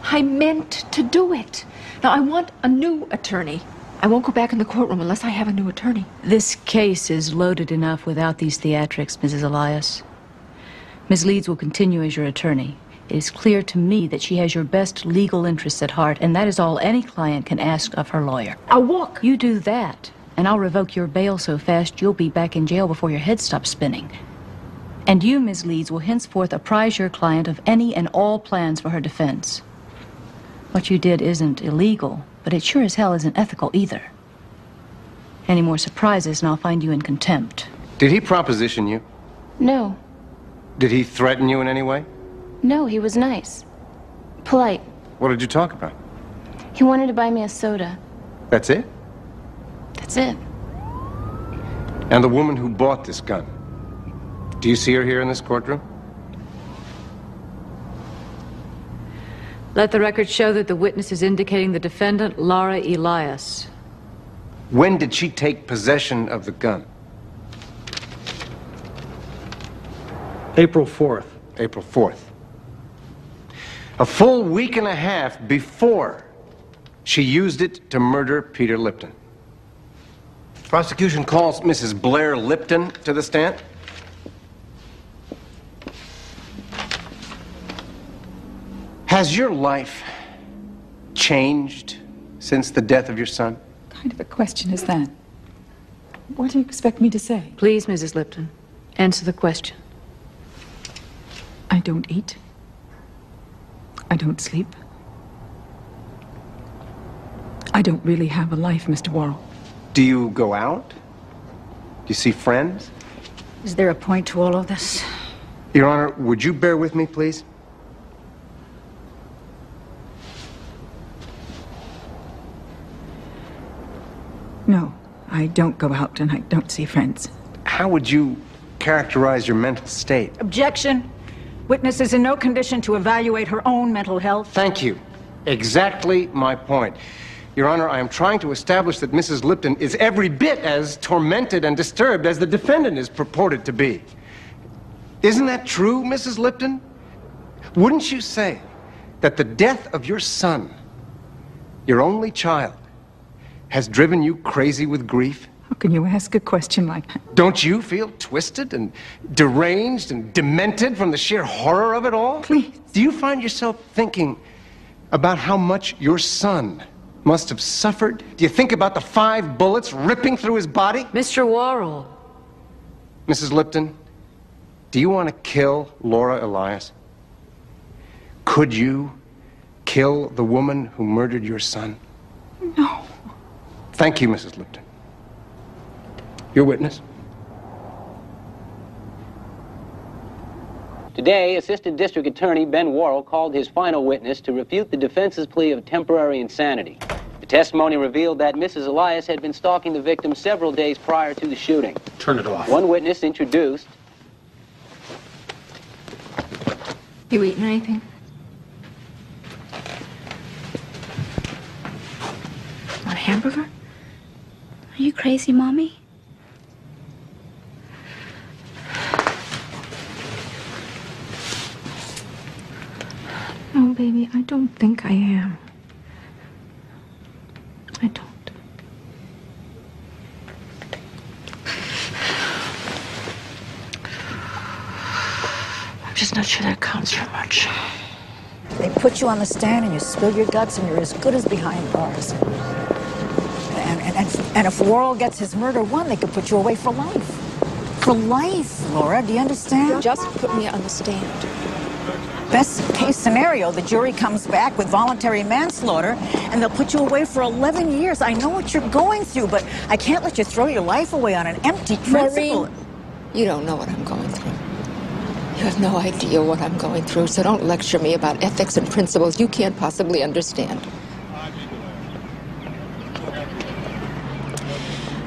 I meant to do it. Now, I want a new attorney. I won't go back in the courtroom unless I have a new attorney. This case is loaded enough without these theatrics, Mrs. Elias. Ms. Leeds will continue as your attorney. It is clear to me that she has your best legal interests at heart, and that is all any client can ask of her lawyer. I'll walk. You do that, and I'll revoke your bail so fast you'll be back in jail before your head stops spinning. And you, Ms. Leeds, will henceforth apprise your client of any and all plans for her defense. What you did isn't illegal, but it sure as hell isn't ethical either. Any more surprises, and I'll find you in contempt. Did he proposition you? No. Did he threaten you in any way? No, he was nice. Polite. What did you talk about? He wanted to buy me a soda. That's it? That's it. And the woman who bought this gun, do you see her here in this courtroom? Let the record show that the witness is indicating the defendant, Laura Elias. When did she take possession of the gun? April 4th. April 4th. A full week and a half before she used it to murder Peter Lipton. Prosecution calls Mrs. Blair Lipton to the stand. Has your life changed since the death of your son? What kind of a question is that? What do you expect me to say? Please, Mrs. Lipton, answer the question. I don't eat. I don't sleep. I don't really have a life, Mr. Worrell. Do you go out? Do you see friends? Is there a point to all of this? Your Honor, would you bear with me, please? No, I don't go out and I don't see friends. How would you characterize your mental state? Objection. Witness is in no condition to evaluate her own mental health. Thank you. Exactly my point. Your Honor, I am trying to establish that Mrs. Lipton is every bit as tormented and disturbed as the defendant is purported to be. Isn't that true, Mrs. Lipton? Wouldn't you say that the death of your son, your only child, has driven you crazy with grief? How can you ask a question like that? Don't you feel twisted and deranged and demented from the sheer horror of it all? Please. Do you find yourself thinking about how much your son must have suffered? Do you think about the 5 bullets ripping through his body? Mr. Worrell. Mrs. Lipton, do you want to kill Laura Elias? Could you kill the woman who murdered your son? No. Thank you, Mrs. Lipton. Your witness. Today, Assistant District Attorney Ben Worrell called his final witness to refute the defense's plea of temporary insanity. The testimony revealed that Mrs. Elias had been stalking the victim several days prior to the shooting. Turn it off. One witness introduced. You eating anything? Want a hamburger? Are you crazy, Mommy? No, baby, I don't think I am. I don't. I'm just not sure that counts for much. They put you on the stand and you spill your guts and you're as good as behind bars. And if Worrell gets his murder won, they could put you away for life. For life, Laura, do you understand? Just put me on the stand. Best case scenario, the jury comes back with voluntary manslaughter and they'll put you away for 11 years. I know what you're going through, but I can't let you throw your life away on an empty principle. Maureen, you don't know what I'm going through. You have no idea what I'm going through, so don't lecture me about ethics and principles you can't possibly understand.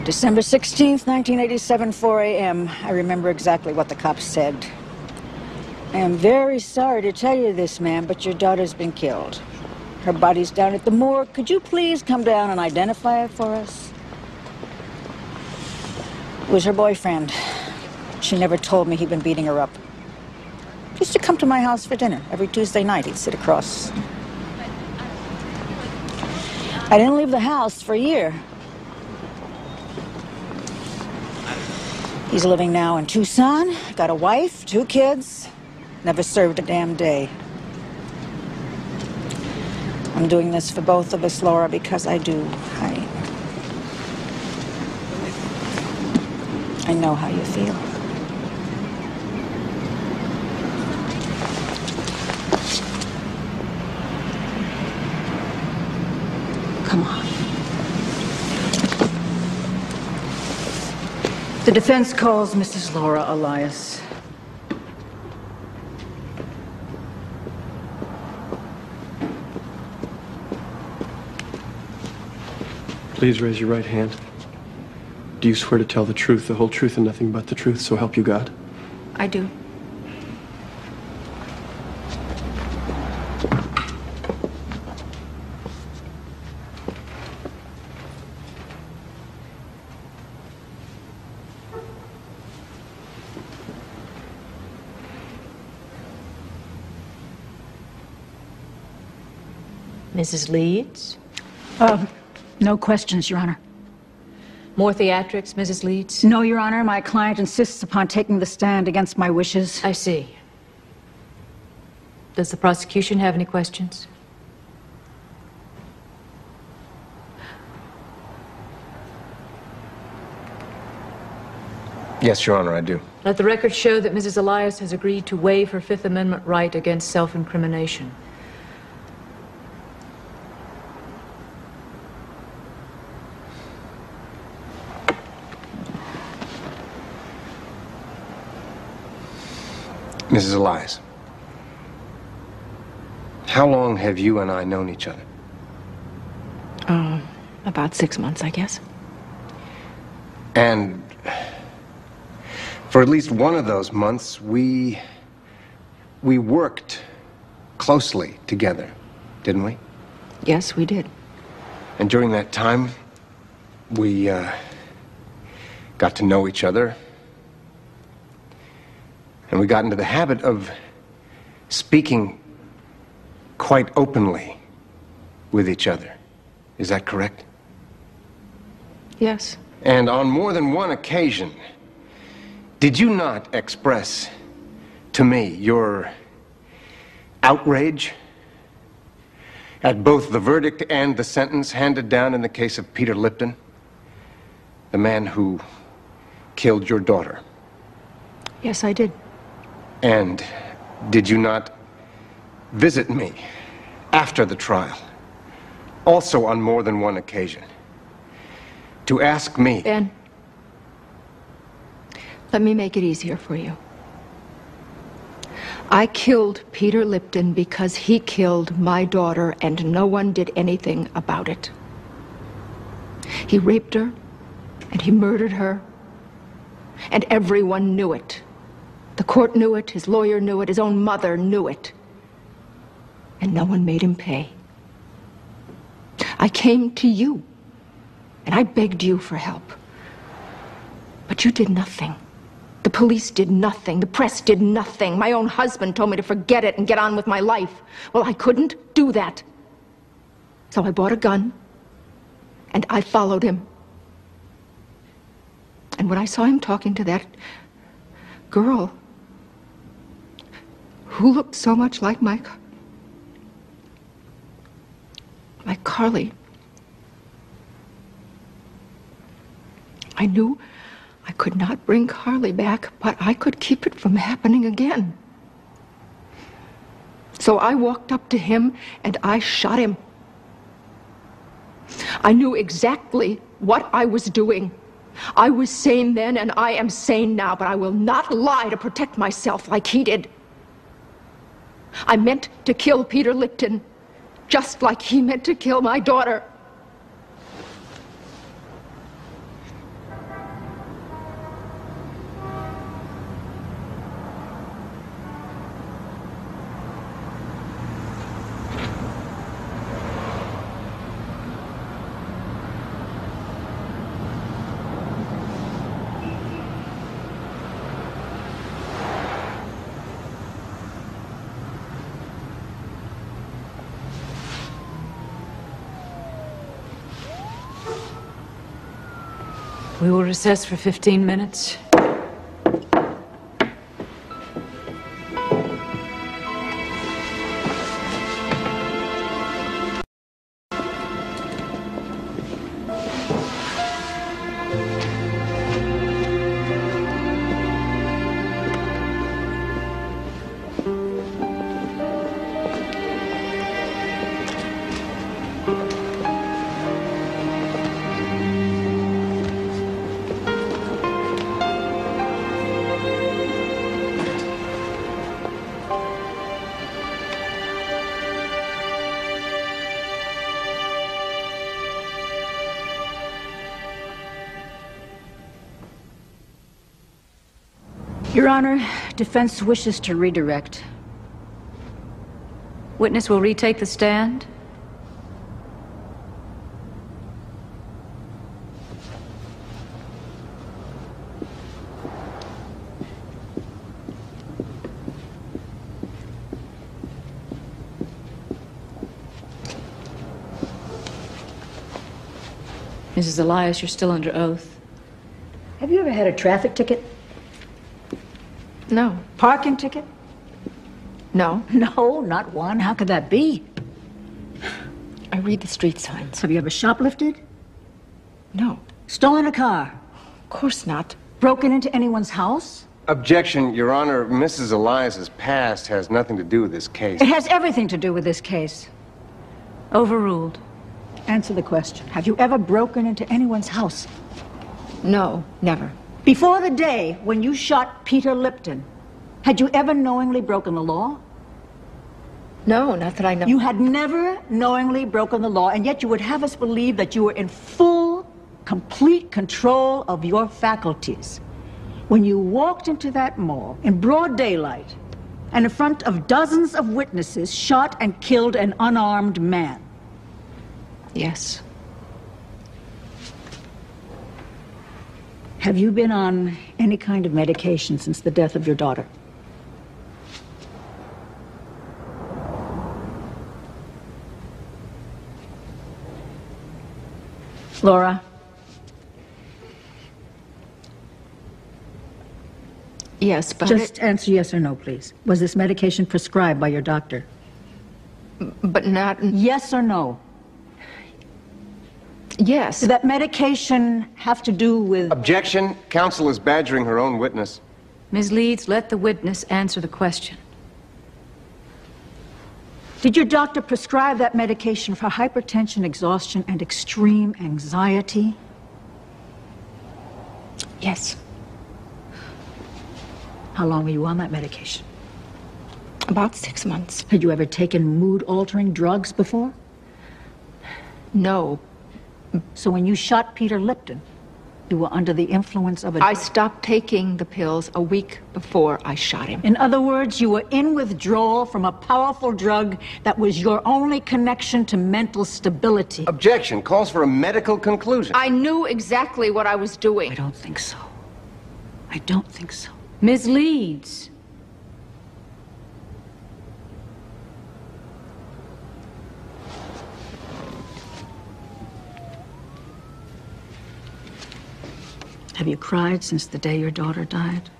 December 16th, 1987, 4 a.m. I remember exactly what the cops said. I am very sorry to tell you this, ma'am, but your daughter's been killed. Her body's down at the morgue. Could you please come down and identify it for us? It was her boyfriend. She never told me he'd been beating her up. He used to come to my house for dinner every Tuesday night. He'd sit across. I didn't leave the house for a year. He's living now in Tucson, got a wife, 2 kids, never served a damn day. I'm doing this for both of us, Laura, because I know how you feel. Come on. The defense calls Mrs. Laura Elias. Please raise your right hand. Do you swear to tell the truth, the whole truth, and nothing but the truth, so help you God? I do. Mrs. Leeds? No questions, Your Honor. More theatrics, Mrs. Leeds? No, Your Honor. My client insists upon taking the stand against my wishes. I see. Does the prosecution have any questions? Yes, Your Honor, I do. Let the record show that Mrs. Elias has agreed to waive her Fifth Amendment right against self-incrimination. Mrs. Elias, how long have you and I known each other? About 6 months, I guess. And for at least one of those months, we worked closely together, didn't we? Yes, we did. And during that time, we got to know each other. And we got into the habit of speaking quite openly with each other. Is that correct? Yes. And on more than one occasion, did you not express to me your outrage at both the verdict and the sentence handed down in the case of Peter Lipton, the man who killed your daughter? Yes, I did. And did you not visit me after the trial, also on more than one occasion, to ask me... Ben, let me make it easier for you. I killed Peter Lipton because he killed my daughter and no one did anything about it. He raped her and he murdered her and everyone knew it. The court knew it, his lawyer knew it, his own mother knew it. And no one made him pay. I came to you and I begged you for help. But you did nothing. The police did nothing. The press did nothing. My own husband told me to forget it and get on with my life. Well, I couldn't do that. So I bought a gun and I followed him. And when I saw him talking to that girl who looked so much like Carly, I knew I could not bring Carly back, but I could keep it from happening again. So I walked up to him and I shot him. I knew exactly what I was doing. I was sane then and I am sane now, but I will not lie to protect myself like he did. I meant to kill Peter Lipton, just like he meant to kill my daughter. We will recess for 15 minutes. Your Honor, defense wishes to redirect. Witness will retake the stand. Mrs. Elias, you're still under oath. Have you ever had a traffic ticket? No. Parking ticket? No. No, not one. How could that be? I read the street signs. Have you ever shoplifted? No. Stolen a car? Of course not. Broken into anyone's house? Objection, Your Honor. Mrs. Elias's past has nothing to do with this case. It has everything to do with this case. Overruled. Answer the question. Have you ever broken into anyone's house? No, never. Before the day when you shot Peter Lipton, had you ever knowingly broken the law? No, not that I know. You had never knowingly broken the law, and yet you would have us believe that you were in full, complete control of your faculties when you walked into that mall in broad daylight and in front of dozens of witnesses shot and killed an unarmed man. Yes. Have you been on any kind of medication since the death of your daughter? Laura? Yes, but Just answer yes or no, please. Was this medication prescribed by your doctor? But not... Yes or no? Yes. Did that medication have to do with... Objection. Counsel is badgering her own witness. Ms. Leeds, let the witness answer the question. Did your doctor prescribe that medication for hypertension, exhaustion, and extreme anxiety? Yes. How long were you on that medication? About 6 months. Had you ever taken mood-altering drugs before? No. So when you shot Peter Lipton, you were under the influence of a... I stopped taking the pills a week before I shot him. In other words, you were in withdrawal from a powerful drug that was your only connection to mental stability. Objection. Calls for a medical conclusion. I knew exactly what I was doing. I don't think so. I don't think so. Ms. Leeds. Have you cried since the day your daughter died?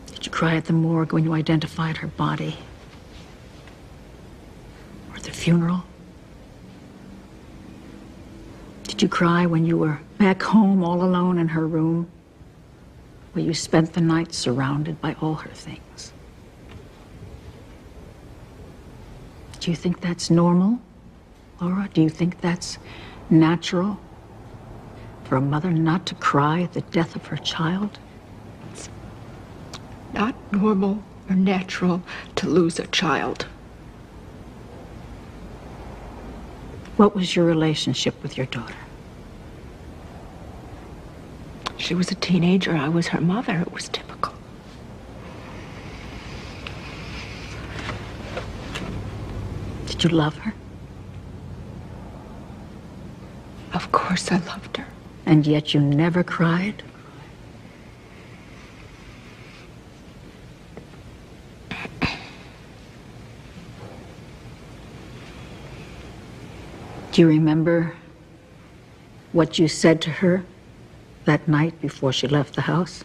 Did you cry at the morgue when you identified her body? Or at the funeral? Did you cry when you were back home all alone in her room, where you spent the night surrounded by all her things? Do you think that's normal, Laura? Do you think that's natural for a mother not to cry at the death of her child? It's not normal or natural to lose a child. What was your relationship with your daughter? She was a teenager. I was her mother. It was typical. Did you love her? Of course I loved her. And yet you never cried? Do you remember what you said to her that night before she left the house?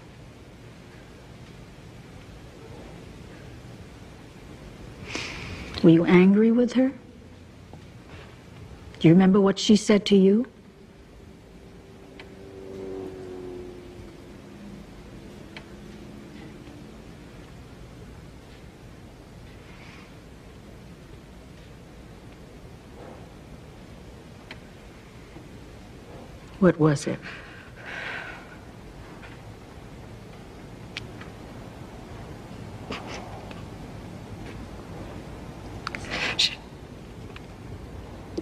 Were you angry with her? Do you remember what she said to you? What was it?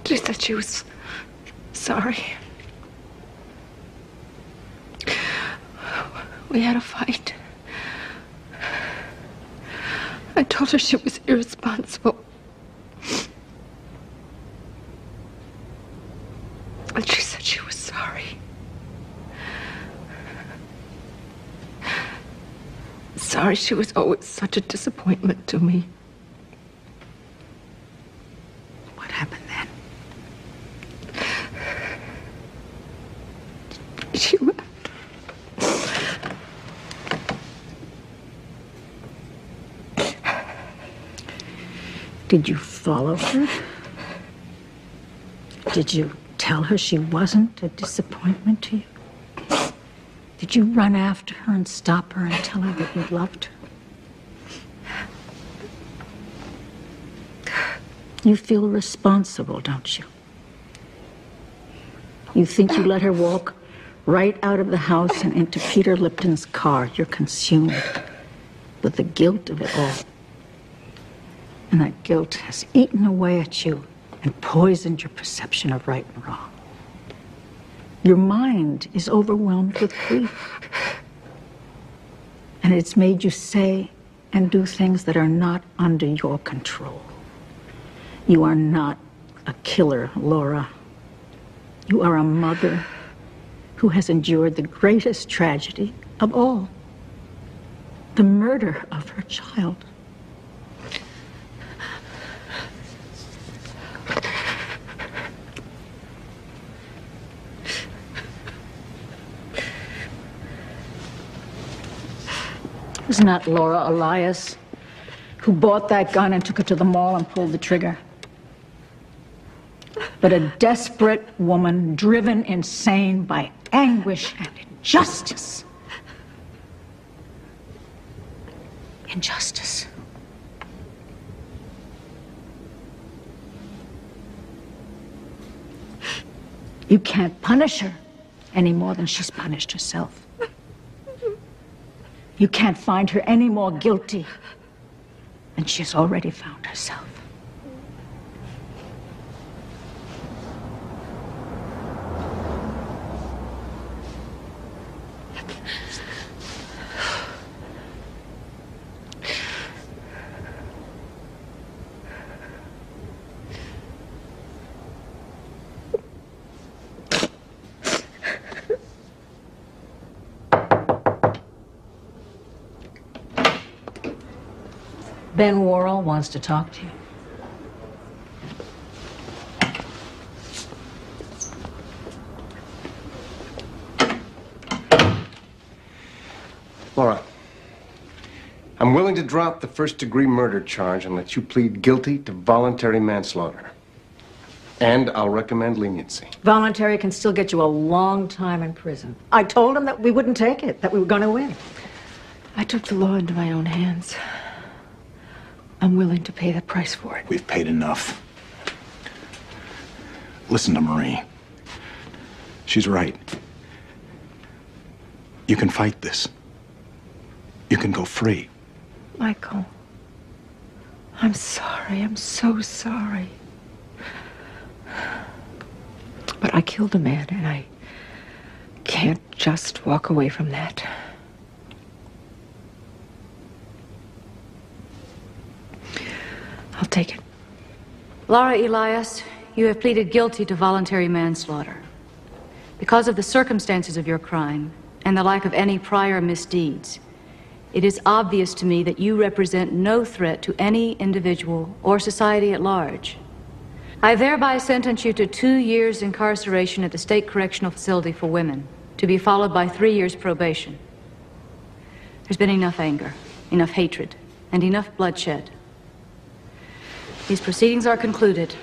She said she was sorry. We had a fight. I told her she was irresponsible. And she said she was sorry. Sorry she was always such a disappointment to me. What happened then? She wept. Did you follow her? Did you tell her she wasn't a disappointment to you? Did you run after her and stop her and tell her that you loved her? You feel responsible, don't you? You think you let her walk right out of the house and into Peter Lipton's car. You're consumed with the guilt of it all. And that guilt has eaten away at you and poisoned your perception of right and wrong. Your mind is overwhelmed with grief. And it's made you say and do things that are not under your control. You are not a killer, Laura. You are a mother who has endured the greatest tragedy of all, the murder of her child. It was not Laura Elias who bought that gun and took it to the mall and pulled the trigger, but a desperate woman driven insane by anguish and injustice. Injustice. You can't punish her any more than she's punished herself. You can't find her any more guilty than she's already found herself. Ben Worrell wants to talk to you. Laura, I'm willing to drop the first-degree murder charge and let you plead guilty to voluntary manslaughter. And I'll recommend leniency. Voluntary can still get you a long time in prison. I told him that we wouldn't take it, that we were going to win. I took the law into my own hands. I'm willing to pay the price for it. We've paid enough. Listen to Marie. She's right. You can fight this. You can go free. Michael, I'm sorry. I'm so sorry. But I killed a man, and I can't just walk away from that. I'll take it. Laura Elias, you have pleaded guilty to voluntary manslaughter. Because of the circumstances of your crime and the lack of any prior misdeeds, it is obvious to me that you represent no threat to any individual or society at large. I thereby sentence you to 2 years incarceration at the State Correctional Facility for Women, to be followed by 3 years probation. There's been enough anger, enough hatred, and enough bloodshed. These proceedings are concluded.